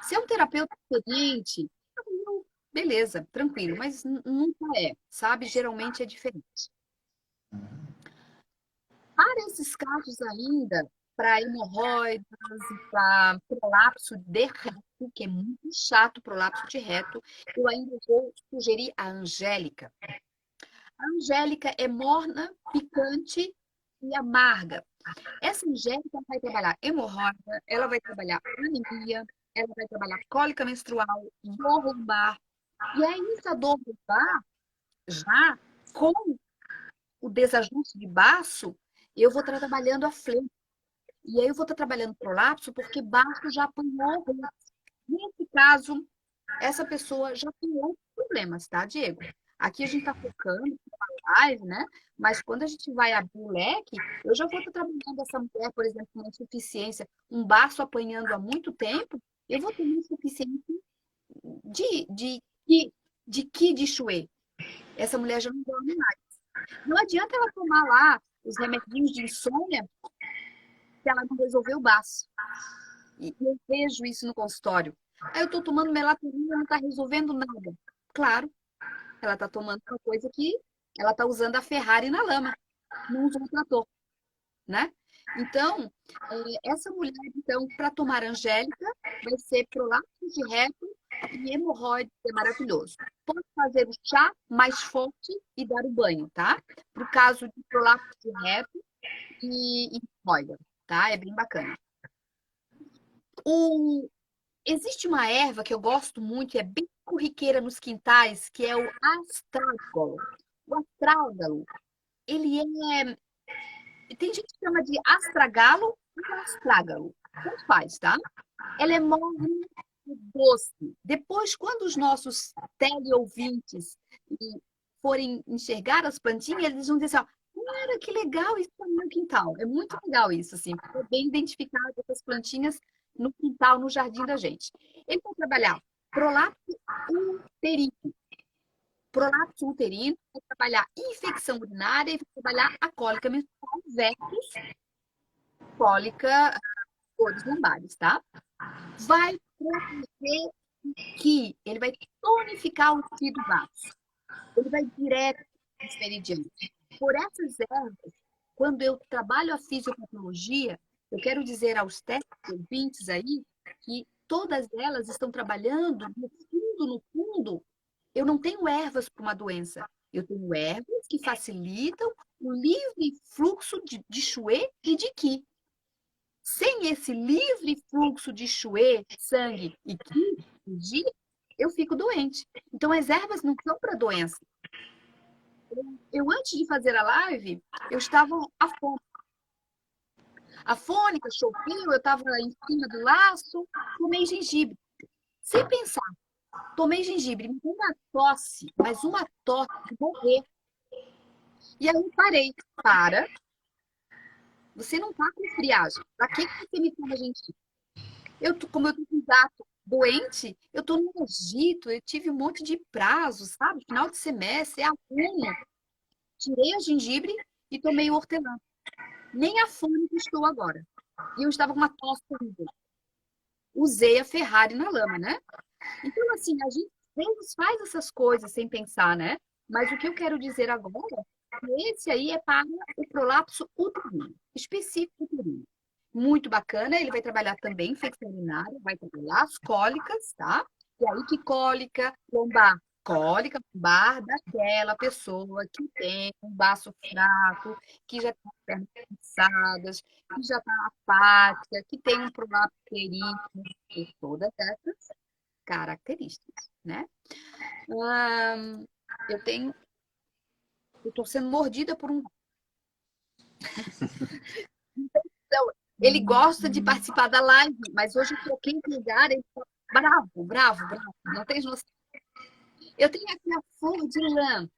Se é um terapeuta experiente, beleza, tranquilo, mas nunca é, sabe? Geralmente é diferente. Para esses casos ainda, para hemorroidas, para prolapso de reto, que é muito chato o prolapso de reto, eu ainda vou sugerir a Angélica. A Angélica é morna, picante e amarga. Essa Angélica vai trabalhar hemorroida, ela vai trabalhar anemia, ela vai trabalhar cólica menstrual, dor lombar. E aí, essa dor lombar, já com o desajuste de baço, eu vou estar trabalhando a flema. E aí eu vou estar trabalhando prolapso porque baço já apanhou. Nesse caso, essa pessoa já tem outros problemas, tá, Diego? Aqui a gente está focando na live, né? Mas quando a gente vai abrir o leque, eu já vou estar trabalhando essa mulher, por exemplo, com uma insuficiência, um baço apanhando há muito tempo, eu vou ter uma insuficiência de, de, de, de Qi de Shui. Essa mulher já não dorme mais. Não adianta ela tomar lá os remedinhos de insônia se ela não resolver o baço. E eu vejo isso no consultório. Aí eu estou tomando melatonina, não está resolvendo nada. Claro, ela está tomando uma coisa que ela está usando a Ferrari na lama, não usa o trator, né? Então, essa mulher, então, para tomar Angélica, vai ser prolapso de reto e hemorroide, que é maravilhoso. Pode fazer o chá mais forte e dar o banho, tá? Para o caso de prolapso de reto e hemorroida, tá? É bem bacana. O... Existe uma erva que eu gosto muito, e é bem corriqueira nos quintais, que é o astrágalo. O astrágalo, ele é. Tem gente que chama de astragalo ou astrágalo. Tanto faz, tá? Ela é morna e doce. Depois, quando os nossos teleouvintes forem enxergar as plantinhas, eles vão dizer assim, ó, cara, que legal isso no meu quintal. É muito legal isso, assim, porque é bem identificado essas plantinhas no quintal, no jardim da gente. Ele vai trabalhar prolapso uterino. Prolapso uterino vai trabalhar infecção urinária e vai trabalhar a cólica menstrual versus cólica dores lombares, tá? Vai proteger que ele vai tonificar o tecido vaso. Ele vai direto nos meridianos. Por essas ervas, quando eu trabalho a fisiopatologia, eu quero dizer aos técnicos ouvintes aí que todas elas estão trabalhando no fundo, eu não tenho ervas para uma doença. Eu tenho ervas que facilitam o livre fluxo de Xue e de Qi. Sem esse livre fluxo de Xue, sangue e Qi, eu fico doente. Então, as ervas não são para doença. Eu, antes de fazer a live, eu estava afônica, choveu, eu estava em cima do laço, tomei gengibre. Sem pensar, tomei gengibre, me deu uma tosse, mas uma tosse de morrer. E aí eu parei. Para, você não está com friagem. Para que você me toma gengibre? Como eu estou com gato doente, eu estou no Egito, eu tive um monte de prazo, sabe? Final de semestre, é aluno. Tirei a gengibre e tomei o hortelã. Nem afônica estou agora. E eu estava com uma tosse horrível. Usei a Ferrari na lama, né? Então, assim, a gente às vezes faz essas coisas sem pensar, né? Mas o que eu quero dizer agora é que esse aí é para o prolapso uterino, específico uterino. Muito bacana, ele vai trabalhar também infecção urinária, vai trabalhar as cólicas, tá? E aí que cólica lombar? Cólica lombar daquela pessoa que tem um baço fraco, que já tem as pernas cansadas, que já está apática, que tem um prolapso uterino, e todas essas características, né? Hum, eu estou sendo mordida por um. Então, ele gosta de participar da live, mas hoje eu troquei de lugar, ele está bravo, bravo, bravo. Não tem noção. Eu tenho aqui a flor de lã.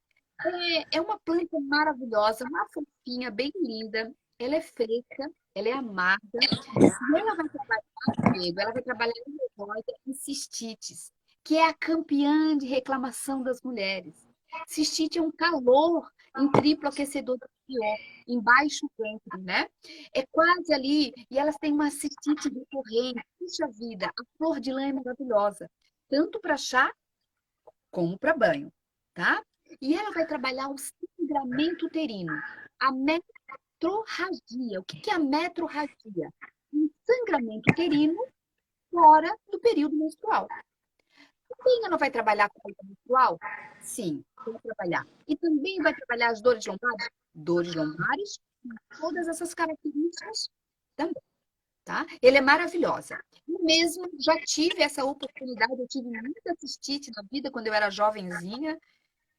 É uma planta maravilhosa, uma fofinha, bem linda. Ela é fresca, ela é amarga. E ela vai trabalhar, Diego, ela vai trabalhar em hemorroida e cistites, que é a campeã de reclamação das mulheres. Cistite é um calor em triplo aquecedor do pior, em baixo ventre, né? É quase ali, e elas têm uma cistite recorrente. Puxa vida, a flor de lã é maravilhosa, tanto para chá como para banho, tá? E ela vai trabalhar o sangramento uterino, a metrorragia. O que é a metrorragia? Um sangramento uterino fora do período menstrual. Também ela vai trabalhar com a dor menstrual? Sim, vai trabalhar. E também vai trabalhar as dores lombares? Dores lombares, todas essas características também, tá? Ele é maravilhosa. Eu mesma já tive essa oportunidade, eu tive muita cistite na vida quando eu era jovenzinha,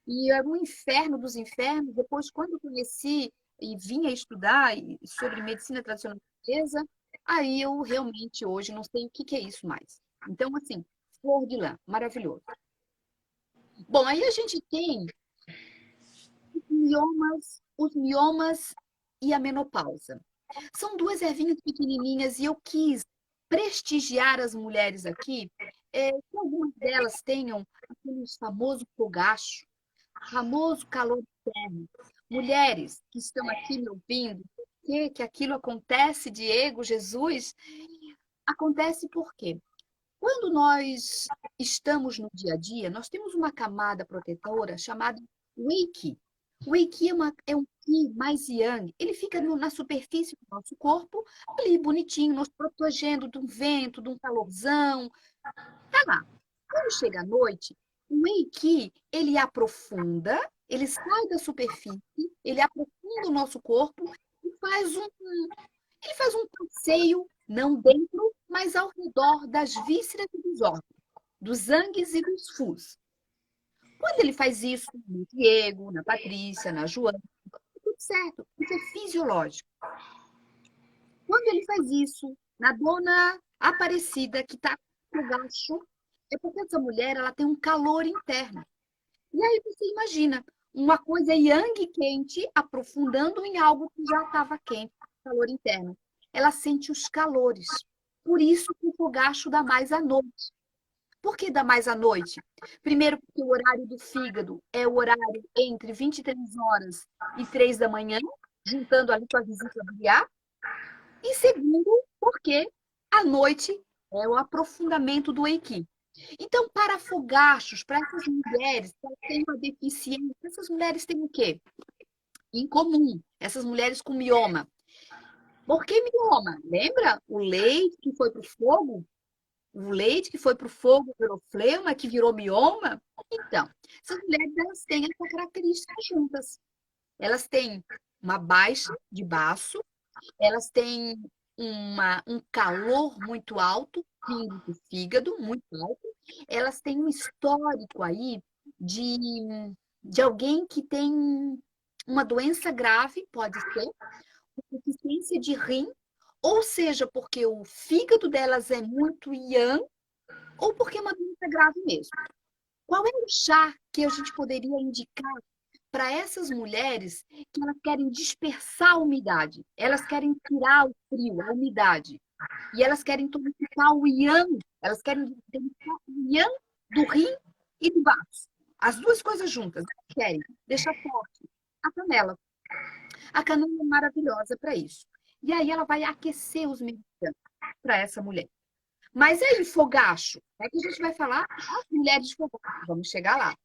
e era um inferno dos infernos. Depois, quando eu conheci e vinha estudar sobre medicina tradicional chinesa, aí eu realmente hoje não sei o que é isso mais. Então, assim, flor de lã, maravilhoso. Bom, aí a gente tem os miomas e a menopausa. São duas ervinhas pequenininhas e eu quis prestigiar as mulheres aqui, que algumas delas tenham aquele famoso fogacho, famoso calor interno. Mulheres que estão aqui me ouvindo, que aquilo acontece, Diego, Jesus, acontece por quê? Quando nós estamos no dia a dia, nós temos uma camada protetora chamada Wei Qi. O Wei Qi é um Qi mais yang. Ele fica na superfície do nosso corpo, ali bonitinho, nos protegendo de um vento, de um calorzão. Tá lá. Quando chega à noite, o Reiki, ele aprofunda, ele sai da superfície, ele aprofunda o nosso corpo e ele faz um passeio, não dentro, mas ao redor das vísceras e dos órgãos, dos zangues e dos fus. Quando ele faz isso no Diego, na Patrícia, na Joana, tudo certo, isso é fisiológico. Quando ele faz isso na dona Aparecida, que está com o gacho, é porque essa mulher ela tem um calor interno. E aí você imagina, uma coisa yang quente aprofundando em algo que já estava quente, calor interno. Ela sente os calores. Por isso que o fogacho dá mais à noite. Por que dá mais à noite? Primeiro, porque o horário do fígado é o horário entre 23 horas e 3 da manhã, juntando ali com a visita biliar. E segundo, porque à noite é o aprofundamento do Eiki. Então, para fogachos, para essas mulheres que têm uma deficiência, essas mulheres têm o quê em comum? Essas mulheres com mioma. Por que mioma? Lembra o leite que foi para o fogo? O leite que foi para o fogo virou flema, que virou mioma? Então, essas mulheres elas têm essa característica juntas. Elas têm uma baixa de baço, elas têm um calor muito alto, vindo do fígado, muito alto. Elas têm um histórico aí de, de alguém que tem uma doença grave, pode ser, deficiência de rim, ou seja, porque o fígado delas é muito yang, ou porque é uma doença grave mesmo. Qual é o chá que a gente poderia indicar para essas mulheres que elas querem dispersar a umidade, elas querem tirar o frio, a umidade, e elas querem tonificar o yang, elas querem tonificar o yang do rim e do baço. As duas coisas juntas, elas querem deixar forte a canela. A canela é maravilhosa para isso. E aí ela vai aquecer os medicamentos para essa mulher. Mas aí, fogacho, é que a gente vai falar as mulheres de fogacho, vamos chegar lá.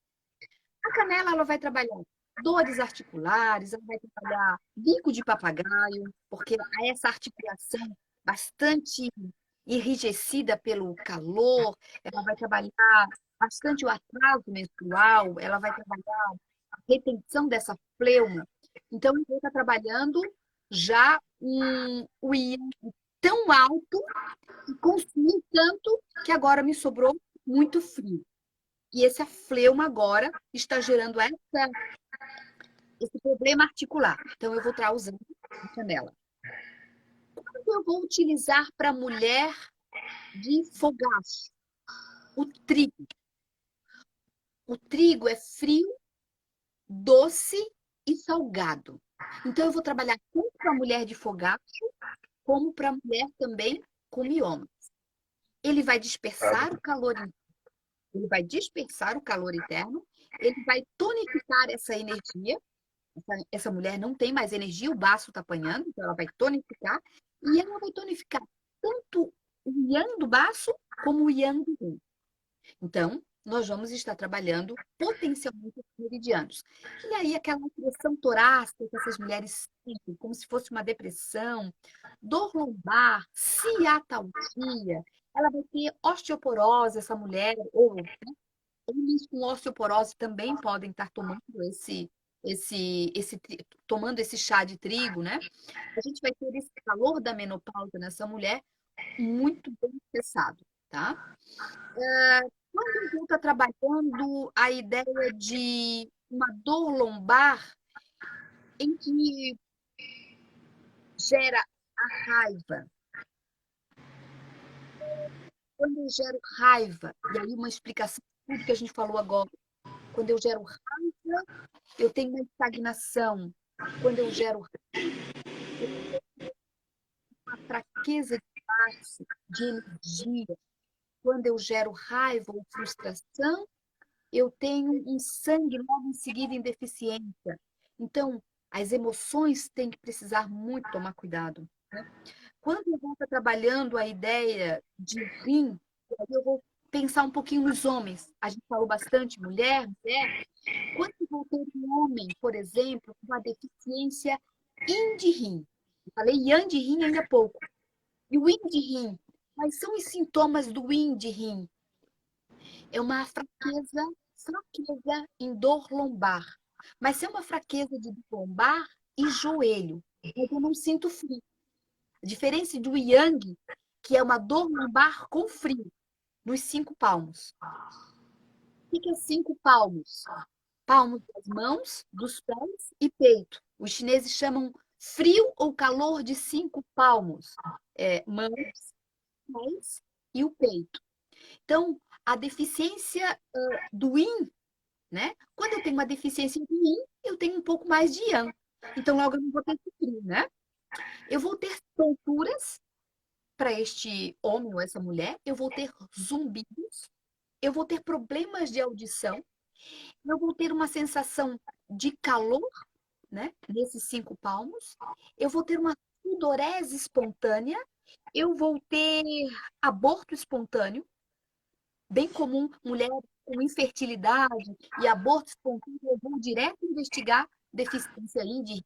A canela ela vai trabalhar dores articulares, ela vai trabalhar bico de papagaio, porque essa articulação bastante enrijecida pelo calor, ela vai trabalhar bastante o atraso menstrual, ela vai trabalhar a retenção dessa fleuma. Então, eu vou estar trabalhando já o IAM tão alto e consumir tanto que agora me sobrou muito frio. E esse fleuma agora está gerando esse problema articular. Então, eu vou estar usando a canela. Quando eu vou utilizar para mulher de fogaço? O trigo. O trigo é frio, doce e salgado. Então, eu vou trabalhar tanto para a mulher de fogacho, como para a mulher também com mioma. Ele vai Tá. dispersar o calor, ele vai dispersar o calor interno, ele vai tonificar essa energia. Essa mulher não tem mais energia, o baço está apanhando, então ela vai tonificar, e ela vai tonificar tanto o yang do baço como o yang do yin. Então, nós vamos estar trabalhando potencialmente os meridianos. E aí, aquela pressão torácica que essas mulheres sentem, como se fosse uma depressão, dor lombar, ciatalgia, ela vai ter osteoporose, essa mulher, ou homens com osteoporose também podem estar tomando tomando esse chá de trigo, né? A gente vai ter esse calor da menopausa nessa mulher muito bem cessado, tá? Quando a gente está trabalhando a ideia de uma dor lombar em que gera a raiva, quando eu gero raiva, e aí uma explicação de tudo que a gente falou agora, quando eu gero raiva, eu tenho uma estagnação. Quando eu gero uma fraqueza de base, de energia, quando eu gero raiva ou frustração, eu tenho um sangue logo em seguida em deficiência. Então, as emoções têm que precisar muito tomar cuidado, né? Quando eu vou estar trabalhando a ideia de rim, aí eu vou pensar um pouquinho nos homens. A gente falou bastante mulher, mulher. Quando eu vou ter um homem, por exemplo, com uma deficiência yin de rim, eu falei yang de rim ainda há pouco, e o yin de rim, quais são os sintomas do yin de rim? É uma fraqueza em dor lombar. Mas se é uma fraqueza de dor lombar e joelho, mas eu não sinto frio. A diferença do yang, que é uma dor lombar com frio, nos 5 palmos. O que é 5 palmos? Palmos das mãos, dos pés e peito. Os chineses chamam frio ou calor de 5 palmos. Mãos, pés e o peito. Então, a deficiência do yin, né? Quando eu tenho uma deficiência de yin, eu tenho um pouco mais de yang. Então, logo eu não vou ter frio, né? Eu vou ter tonturas para este homem ou essa mulher, eu vou ter zumbidos, eu vou ter problemas de audição, eu vou ter uma sensação de calor, né? Nesses 5 palmos, eu vou ter uma sudorese espontânea, eu vou ter aborto espontâneo, bem comum, mulher com infertilidade e aborto espontâneo, eu vou direto investigar deficiência índice.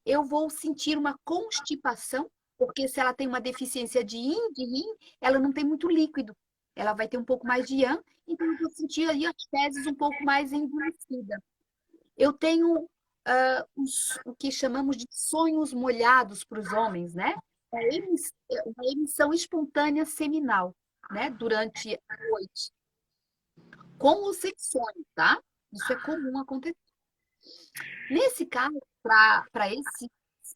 Eu vou sentir uma constipação, porque se ela tem uma deficiência de yin, de rim, ela não tem muito líquido. Ela vai ter um pouco mais de yang, então eu vou sentir aí as fezes um pouco mais endurecidas. Eu tenho o que chamamos de sonhos molhados para os homens, né? Uma emissão espontânea seminal, né? Durante a noite. Com ou sem sonho, tá? Isso é comum acontecer. Nesse caso,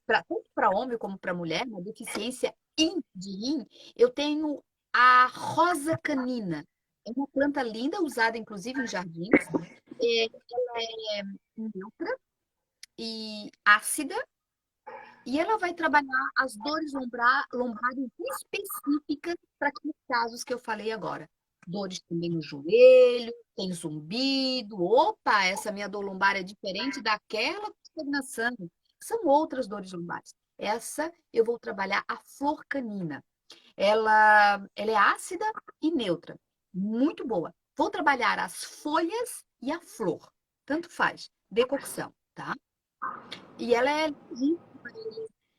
tanto para homem como para mulher, na deficiência de rim, eu tenho a rosa canina. É uma planta linda, usada inclusive em jardins. Ela é neutra e ácida, e ela vai trabalhar as dores lombares específicas para aqueles casos que eu falei agora. Dores também no joelho, tem zumbido. Opa, essa minha dor lombar é diferente daquela estagnação. São outras dores lombares. Essa eu vou trabalhar a flor canina. Ela é ácida e neutra. Muito boa. Vou trabalhar as folhas e a flor. Tanto faz. Decocção, tá? E ela é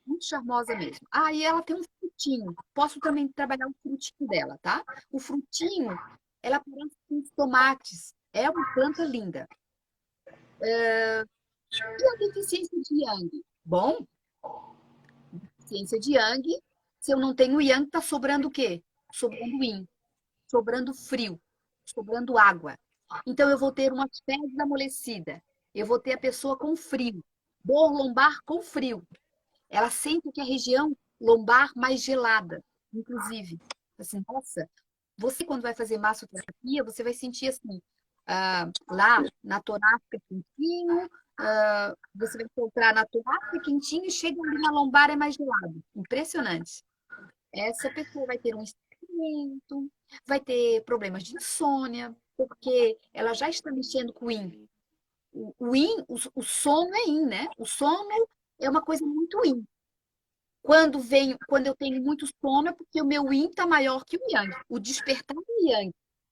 muito charmosa mesmo. Ah, e ela tem um frutinho. Posso também trabalhar o frutinho dela, tá? O frutinho, ela parece com os tomates. É uma planta linda. E a deficiência de yang? Bom, deficiência de yang, se eu não tenho yang, tá sobrando o quê? Sobrando yin, sobrando frio, sobrando água. Então eu vou ter uma fezes amolecida. Eu vou ter a pessoa com frio. Dor lombar com frio. Ela sente que a região lombar mais gelada, inclusive. Assim, nossa, você quando vai fazer massoterapia, você vai sentir assim, Lá na torácica quentinho, você vai encontrar na torácica quentinho e chega ali na lombar é mais gelado. Impressionante. Essa pessoa vai ter um estranhamento, vai ter problemas de insônia, porque ela já está mexendo com o yin. O yin, o sono é yin, né? O sono é uma coisa muito yin. Quando eu tenho muito sono, é porque o meu yin está maior que o yang. O despertar é yang.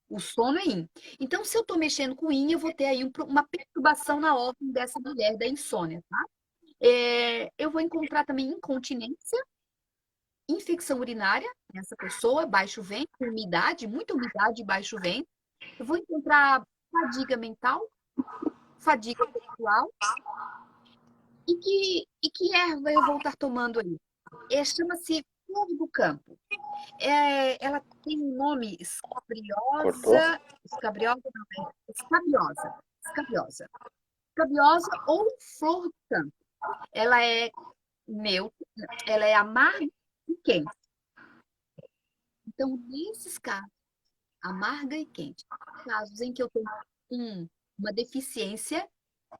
O sono é yin. Então, se eu estou mexendo com o yin, eu vou ter aí uma perturbação na ordem dessa mulher da insônia, tá? Eu vou encontrar também incontinência, infecção urinária nessa pessoa, baixo ventre, umidade, muita umidade e baixo ventre. Eu vou encontrar fadiga mental, fadiga sexual. E que erva eu vou estar tomando aí? Chama-se flor do campo. Ela tem um nome Cortou? escabriosa, não, escabiosa, escabiosa, escabiosa ou flor do campo. Ela é neutra, ela é amarga e quente. Então, nesses casos, amarga e quente, casos em que eu tenho uma deficiência,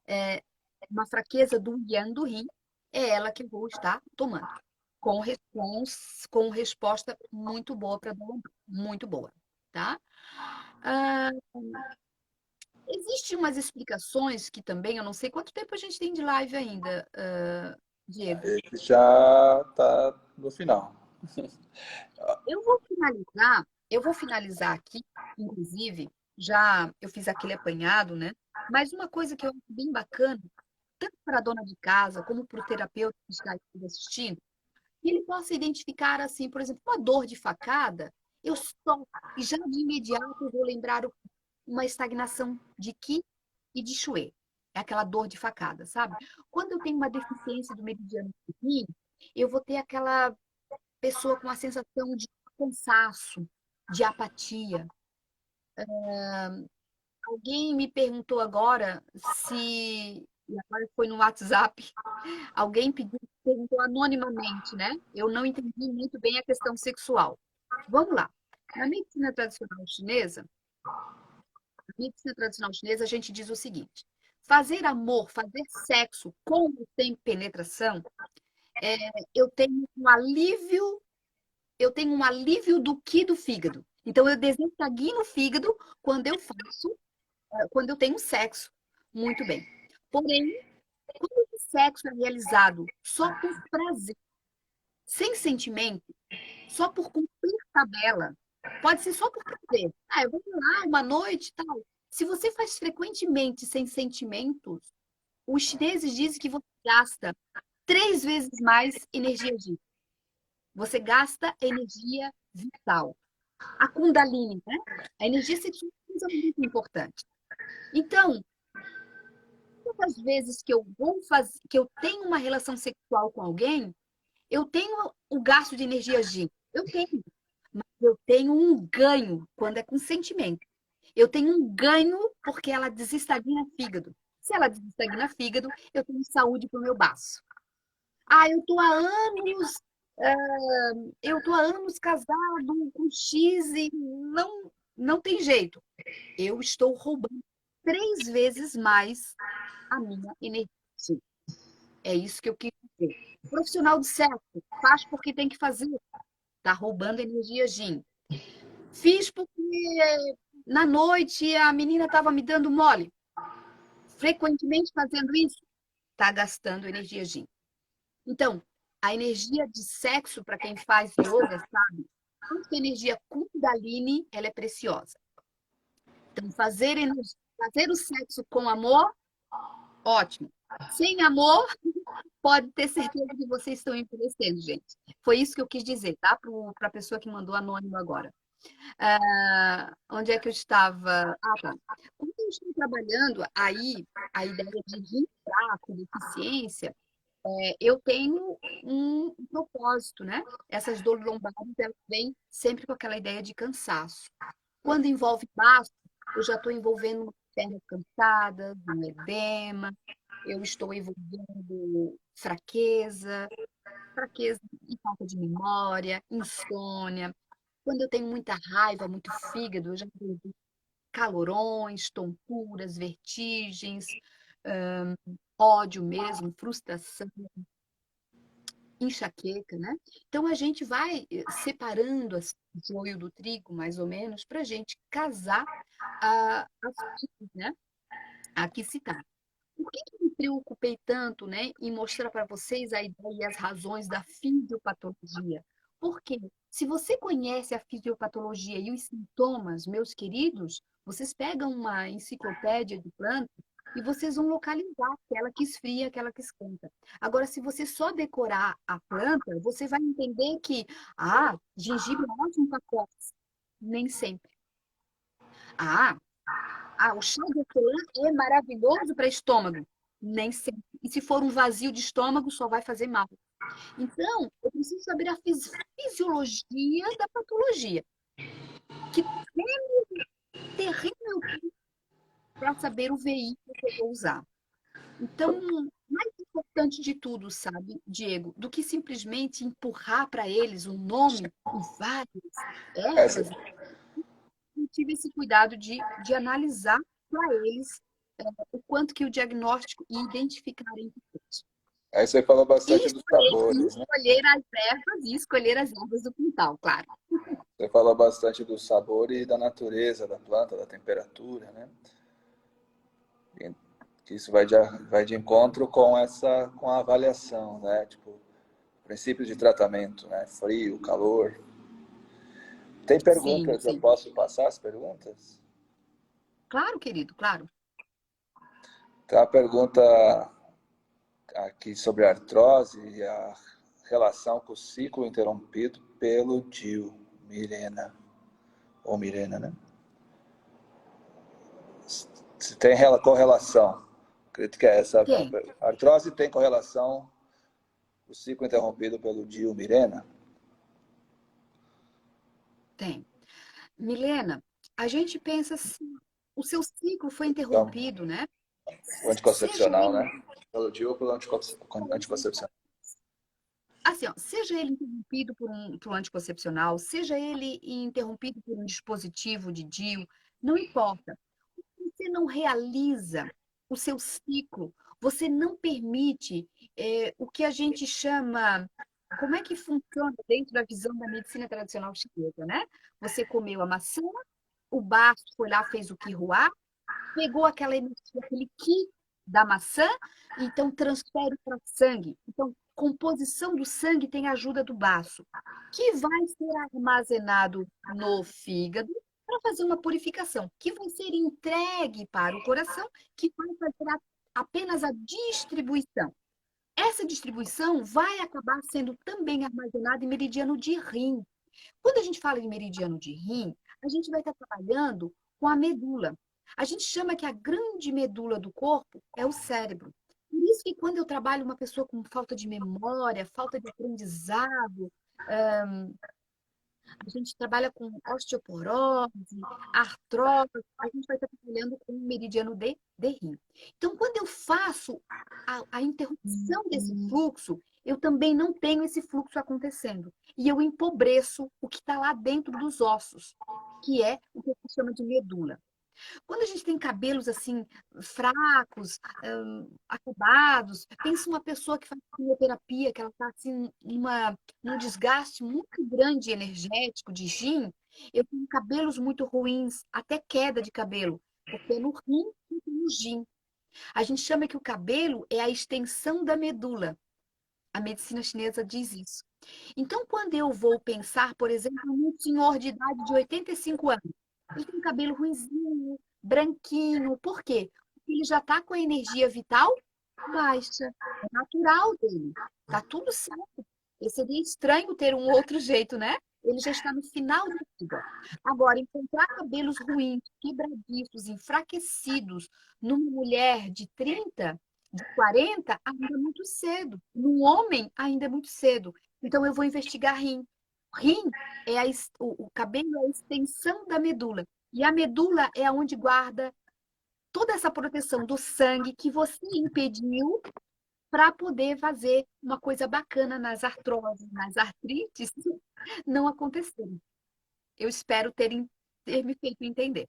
é, uma fraqueza do yang do rim, é ela que eu vou estar tomando. Com resposta muito boa para dor, muito boa, tá? Ah, existem umas explicações que também, eu não sei quanto tempo a gente tem de live ainda, Diego. Ele já está no final. Eu vou finalizar aqui, inclusive, já eu fiz aquele apanhado, né? Mas uma coisa que eu acho bem bacana, tanto para a dona de casa como para o terapeuta que está aqui assistindo, que ele possa identificar, assim, por exemplo, uma dor de facada, eu só, e já de imediato eu vou lembrar uma estagnação de Qi e de Shui. É aquela dor de facada, sabe? Quando eu tenho uma deficiência do meridiano do Yin, eu vou ter aquela pessoa com a sensação de cansaço, de apatia. Alguém me perguntou agora se, e agora foi no WhatsApp, alguém perguntou anonimamente, né? Eu não entendi muito bem a questão sexual. Vamos lá. Na medicina tradicional chinesa, a gente diz o seguinte: fazer amor, fazer sexo com ou sem penetração, é, eu tenho um alívio, eu tenho um alívio do que do fígado. Então eu desestagno o fígado quando eu faço, quando eu tenho sexo. Muito bem. Porém, quando o sexo é realizado só por prazer, sem sentimento, só por cumprir tabela, pode ser só por prazer. Eu vou lá uma noite e tal. Se você faz frequentemente sem sentimentos, os chineses dizem que você gasta 3 vezes mais energia vital. Você gasta energia vital. A Kundalini, né? A energia sexual é muito importante. Então, todas as vezes que eu vou fazer, que eu tenho uma relação sexual com alguém, eu tenho o gasto de energia G. Eu tenho. Mas eu tenho um ganho quando é com sentimento. Eu tenho um ganho porque ela desestagna fígado. Se ela desestagna fígado, eu tenho saúde para o meu baço. Eu tô há anos, eu tô há anos casado com X e não tem jeito. Eu estou roubando 3 vezes mais a minha energia. É isso que eu quis dizer. Profissional de sexo, faz porque tem que fazer. Tá roubando energia, Jim. Fiz porque na noite a menina estava me dando mole. Frequentemente fazendo isso, tá gastando energia, Jim. Então, a energia de sexo, para quem faz yoga, sabe? Tanto que a energia Kundalini, ela é preciosa. Então, fazer o sexo com amor, ótimo. Sem amor, pode ter certeza que vocês estão envelhecendo, gente. Foi isso que eu quis dizer, tá? Para a pessoa que mandou anônimo agora. Onde é que eu estava? Tá. Quando eu estou trabalhando, aí a ideia de entrar com deficiência, eu tenho um propósito, né? Essas dores lombares, elas vêm sempre com aquela ideia de cansaço. Quando envolve baço, eu já estou envolvendo pernas cansadas, um edema, eu estou envolvendo fraqueza e falta de memória, insônia. Quando eu tenho muita raiva, muito fígado, eu já envolvi calorões, tonturas, vertigens, ódio mesmo, frustração, enxaqueca, né? Então a gente vai separando assim, o joio do trigo, mais ou menos, para a gente casar as coisas, né? Aqui citar. Por que eu me preocupei tanto, né, em mostrar para vocês a ideia e as razões da fisiopatologia? Porque se você conhece a fisiopatologia e os sintomas, meus queridos, vocês pegam uma enciclopédia de plantas e vocês vão localizar aquela que esfria, aquela que esquenta. Agora, se você só decorar a planta, você vai entender que, gengibre é ótimo para tosse. Nem sempre. Ah, o chá de hortelã é maravilhoso para estômago. Nem sempre. E se for um vazio de estômago, só vai fazer mal. Então, eu preciso saber a fisiologia da patologia, que é terrível para saber o veículo que eu vou usar. Então, mais importante de tudo, sabe, Diego, do que simplesmente empurrar para eles um nome com várias Essa, ervas, eu tive esse cuidado de analisar para eles o quanto que o diagnóstico e identificar é importante. aí você falou E bastante dos escolher, e sabores, né? escolher as ervas e escolher as ervas do quintal, claro. Você falou bastante do sabor e da natureza da planta, da temperatura, né? E que isso vai de encontro com com a avaliação, né? Tipo, princípio de tratamento, né? Frio, calor. Tem Sim, perguntas? Eu sim. posso passar as perguntas? Claro, querido, claro. Tem uma pergunta aqui sobre a artrose e a relação com o ciclo interrompido pelo DIU, Mirena, ou Mirena, né? Se tem correlação. Acredito que é essa. Tem, A artrose tem correlação com o ciclo interrompido pelo DIU, Mirena? tem. Milena, a gente pensa assim, o seu ciclo foi Então, interrompido, né? o Seja anticoncepcional, ele, né? Pelo DIU ou pelo anticoncepcional? assim, ó, seja ele interrompido por um anticoncepcional, seja ele interrompido por um dispositivo de DIU, não importa. Você não realiza o seu ciclo, você não permite o que a gente chama. Como é que funciona dentro da visão da medicina tradicional chinesa, né? Você comeu a maçã, o baço foi lá, fez o quiruá, pegou aquela energia, aquele qi da maçã, então transfere para sangue. Então, composição do sangue tem a ajuda do baço, que vai ser armazenado no fígado para fazer uma purificação, que vai ser entregue para o coração, que vai fazer apenas a distribuição. Essa distribuição vai acabar sendo também armazenada em meridiano de rim. Quando a gente fala de meridiano de rim, a gente vai estar trabalhando com a medula. A gente chama que a grande medula do corpo é o cérebro. Por isso que quando eu trabalho uma pessoa com falta de memória, falta de aprendizado, a gente trabalha com osteoporose, artrose, a gente vai estar trabalhando com o meridiano de rim. Então, quando eu faço a interrupção desse fluxo, eu também não tenho esse fluxo acontecendo. E eu empobreço o que está lá dentro dos ossos, que é o que a gente chama de medula. Quando a gente tem cabelos assim, fracos, acabados, pensa uma pessoa que faz quimioterapia, que ela está assim, num desgaste muito grande energético, de rim, eu tenho cabelos muito ruins, até queda de cabelo, porque é no rim e no gin. A gente chama que o cabelo é a extensão da medula. A medicina chinesa diz isso. Então, quando eu vou pensar, por exemplo, num senhor de idade de 85 anos, ele tem cabelo ruizinho, branquinho, por quê? Porque ele já está com a energia vital baixa, é natural dele, tá tudo certo. E seria estranho ter um outro jeito, né? Ele já está no final da vida. Agora, encontrar cabelos ruins, quebradiços, enfraquecidos numa mulher de 30, de 40, ainda é muito cedo. Num homem, ainda é muito cedo. Então, eu vou investigar rim. Rim é o cabelo é a extensão da medula. E a medula é onde guarda toda essa proteção do sangue que você impediu para poder fazer uma coisa bacana nas artroses, nas artrites, não acontecerem. Eu espero ter me feito entender.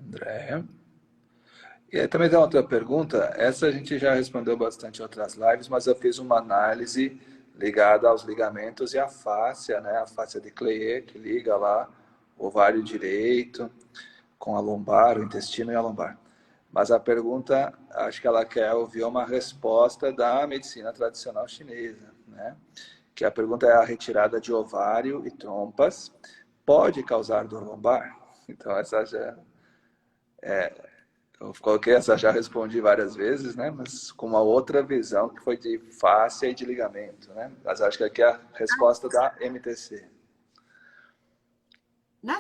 Andréia. E aí também tem uma outra pergunta, essa a gente já respondeu bastante em outras lives, mas eu fiz uma análise ligada aos ligamentos e à fáscia, né? A fáscia de Cleyé, que liga lá o ovário direito com a lombar, o intestino e a lombar. Mas a pergunta, acho que ela quer ouvir uma resposta da medicina tradicional chinesa, né? Que a pergunta é: a retirada de ovário e trompas pode causar dor lombar? Então essa já eu coloquei essa, já respondi várias vezes, né? Mas com uma outra visão que foi de fáscia e de ligamento, né? Mas acho que aqui é a resposta da MTC. Na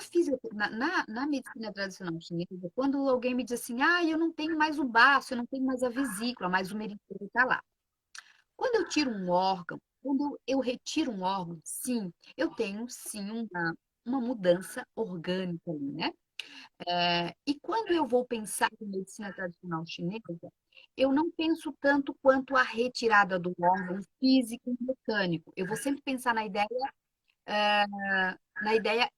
medicina tradicional chinesa, quando alguém me diz assim, eu não tenho mais o baço, eu não tenho mais a vesícula, mas o meritério está lá. Quando eu tiro um órgão, quando eu retiro um órgão, sim, eu tenho sim uma mudança orgânica ali, né? E quando eu vou pensar em medicina tradicional chinesa, eu não penso tanto quanto a retirada do órgão físico e mecânico. Eu vou sempre pensar na ideia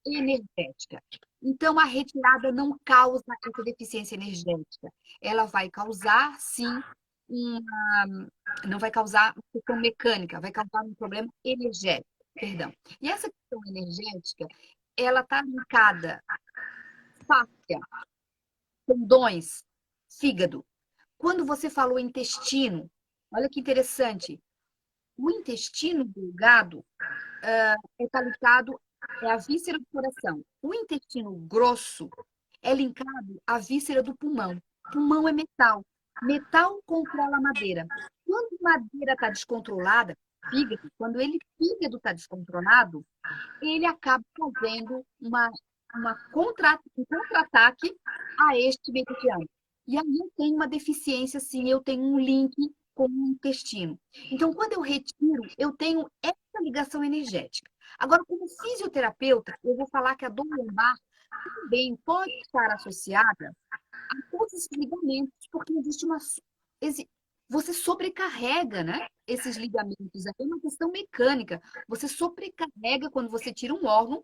energética. Então, a retirada não causa essa deficiência energética. Ela vai causar, sim, uma, não vai causar uma questão mecânica, vai causar um problema energético, perdão. E essa questão energética, ela está linkada fáscia, tendões, fígado. Quando você falou intestino, olha que interessante, o intestino delgado está linkado, é a víscera do coração. O intestino grosso é linkado à víscera do pulmão. Pulmão é metal. Metal controla a madeira. Quando a madeira está descontrolada, fígado, quando fígado está descontrolado, ele acaba fazendo um contra-ataque a este meridiano. E aí eu tenho uma deficiência, sim, eu tenho um link com o intestino. Então, quando eu retiro, eu tenho essa ligação energética. Agora, como fisioterapeuta, eu vou falar que a dor lombar também pode estar associada a todos esses ligamentos, porque existe você sobrecarrega, né? Esses ligamentos. É uma questão mecânica. Você sobrecarrega quando você tira um órgão.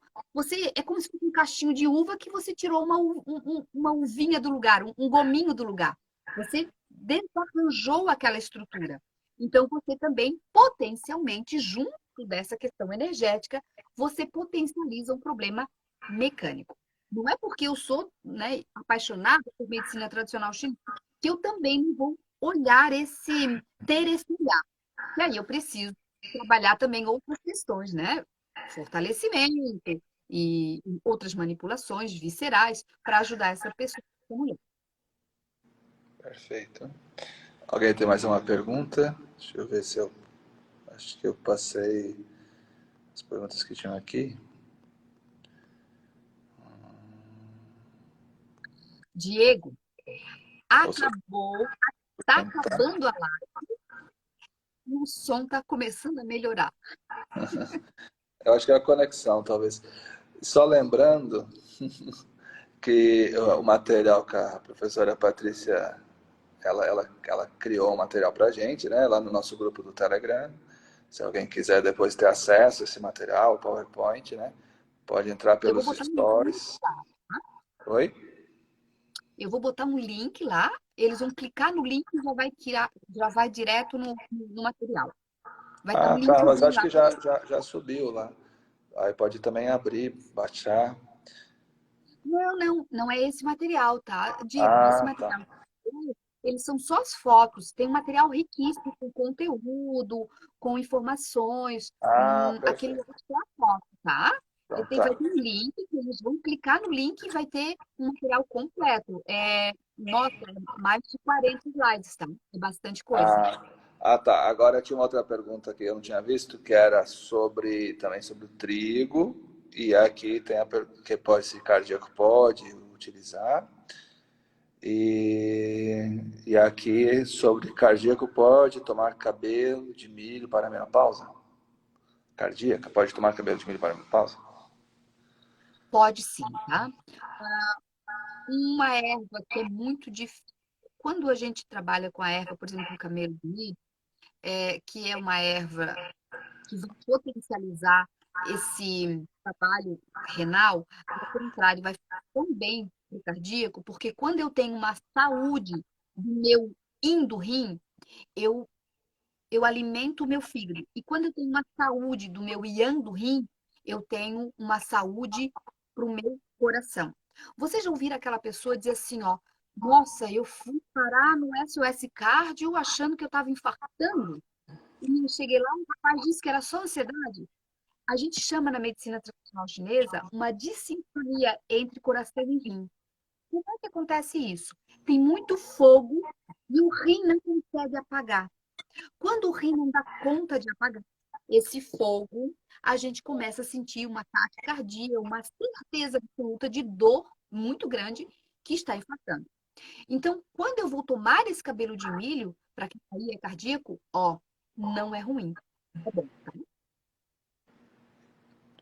É como se fosse um cachinho de uva que você tirou uma uvinha do lugar, um gominho do lugar. Você desarranjou aquela estrutura. Então, você também, potencialmente, junto dessa questão energética, você potencializa um problema mecânico. Não é porque eu sou, né, apaixonada por medicina tradicional chinesa que eu também não vou ter esse olhar. E aí eu preciso trabalhar também outras questões, né? Fortalecimento e outras manipulações viscerais para ajudar essa pessoa, essa mulher. Perfeito. Alguém tem mais uma pergunta? Deixa eu ver se eu. Acho que eu passei as perguntas que tinham aqui. Diego, Ou seja, tá tentar. acabando a live e o som tá começando a melhorar. Eu acho que é a conexão, talvez. Só lembrando que o material que a professora Patrícia ela criou um material para a gente, né, lá no nosso grupo do Telegram. Se alguém quiser depois ter acesso a esse material, o PowerPoint, né, pode entrar Eu vou pelos botar um link stories. lá. Oi? Eu vou botar um link lá, eles vão clicar no link e já vai direto no material. Vai estar um Ah, tá, mas linkzinho acho lá. que já subiu lá. Aí pode também abrir, baixar. Não é esse material, tá, Diego? Esse Ah, tá. material, eles são só as fotos. Tem um material riquíssimo com conteúdo, com informações. Ah, Aquele perfeito. outro é a foto, tá? Então Vai tá. ter um link, que eles vão clicar no link e vai ter um material completo. Nossa, mais de 40 slides, tá? É bastante coisa. Tá. Agora tinha uma outra pergunta que eu não tinha visto, que era também sobre o trigo. E aqui tem que pode ser cardíaco pode utilizar. E aqui sobre cardíaco pode tomar cabelo de milho para a menopausa. Cardíaca pode tomar cabelo de milho para a menopausa. Pode sim, tá? Uma erva que é muito difícil. Quando a gente trabalha com a erva, por exemplo, o camelo de milho, que é uma erva que vai potencializar esse trabalho renal, ao contrário, vai ficar tão bem cardíaco, porque quando eu tenho uma saúde do meu yin do rim, eu, eu alimento o meu fígado. E quando eu tenho uma saúde do meu yang do rim, eu tenho uma saúde para o meu coração. Vocês já ouviram aquela pessoa dizer assim, ó, nossa, eu fui parar no SOS Cardio achando que eu estava infartando. E eu cheguei lá, o rapaz disse que era só ansiedade. A gente chama na medicina tradicional chinesa uma dissincronia entre coração e rim. Como é que acontece isso? Tem muito fogo e o rim não consegue apagar. Quando o rim não dá conta de apagar esse fogo, a gente começa a sentir uma taquicardia, uma certeza absoluta de dor muito grande que está infartando. Então, quando eu vou tomar esse cabelo de milho, para quem aí é cardíaco, ó, não é ruim. É bom, tá?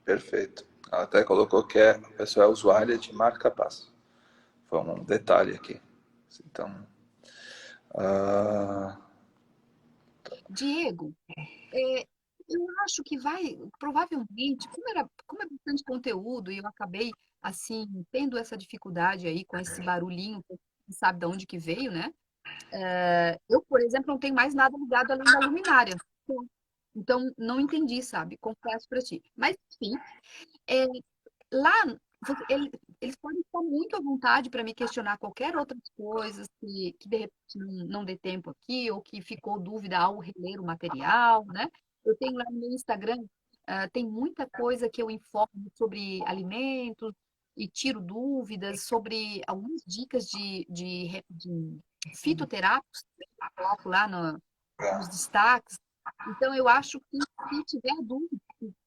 Perfeito. Ela até colocou que a pessoa é usuária de marca-passo. Foi um detalhe aqui. Então, ah, Diego, é, eu acho que vai, provavelmente, como é bastante conteúdo e eu acabei, assim, tendo essa dificuldade aí com esse barulhinho, que você sabe de onde que veio, né? Eu, por exemplo, não tenho mais nada ligado além da luminária. Então, não entendi, sabe? Confesso para ti. Mas, enfim, é, lá, eles podem estar muito à vontade para me questionar qualquer outras coisas que de repente não dê tempo aqui, ou que ficou dúvida ao reler o material, né? Eu tenho lá no meu Instagram, tem muita coisa que eu informo sobre alimentos e tiro dúvidas sobre algumas dicas de fitoterápicos, que eu coloco lá nos destaques. Então, eu acho que se tiver dúvida,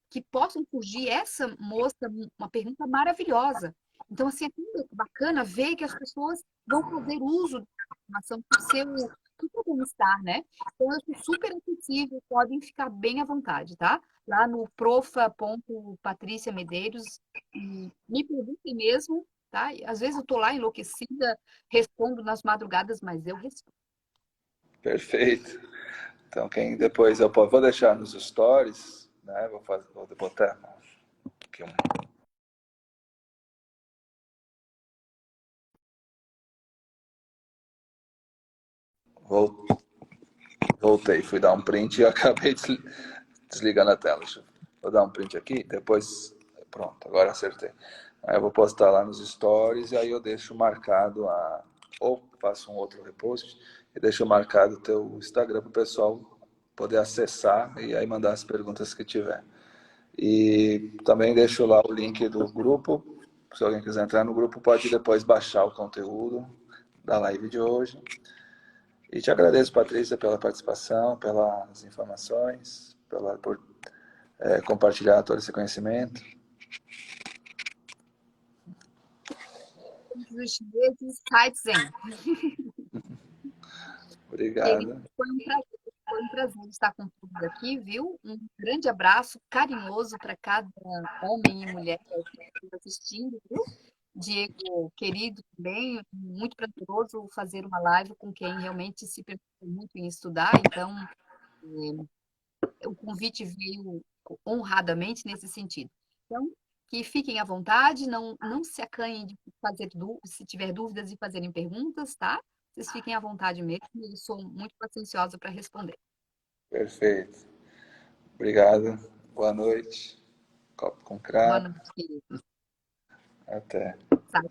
que possam surgir essa moça, uma pergunta maravilhosa. Então, assim, é tão bacana ver que as pessoas vão fazer uso da informação para o seu bem-estar, né? Então, eu sou super acessível, podem ficar bem à vontade, tá? Lá no profa.patricia Medeiros, e me perguntem mesmo, tá? E, às vezes eu tô lá enlouquecida, respondo nas madrugadas, mas eu respondo. perfeito. Então, quem depois eu vou deixar nos stories, né? Vou botar aqui voltei, fui dar um print e acabei desligando a tela. Vou dar um print aqui, depois pronto, agora acertei. Aí eu vou postar lá nos stories e aí eu deixo marcado ou faço um outro repost e deixo marcado o teu Instagram para o pessoal poder acessar e aí mandar as perguntas que tiver. E também deixo lá o link do grupo. Se alguém quiser entrar no grupo, pode depois baixar o conteúdo da live de hoje. E te agradeço, Patrícia, pela participação, pelas informações, por compartilhar todo esse conhecimento. Os chineses, Kaizen. Querido, Obrigado. foi um prazer estar com todos aqui, viu? Um grande abraço carinhoso para cada homem e mulher que está assistindo, viu? Diego, querido também, muito prazeroso fazer uma live com quem realmente se preocupa muito em estudar, então o convite veio honradamente nesse sentido. Então, que fiquem à vontade, não se acanhem de fazer se tiver dúvidas de fazerem perguntas, tá? Vocês fiquem à vontade mesmo, eu sou muito pacienciosa para responder. Perfeito. Obrigado. Boa noite. Copo com Boa crack. noite, querido. Até. Sabe?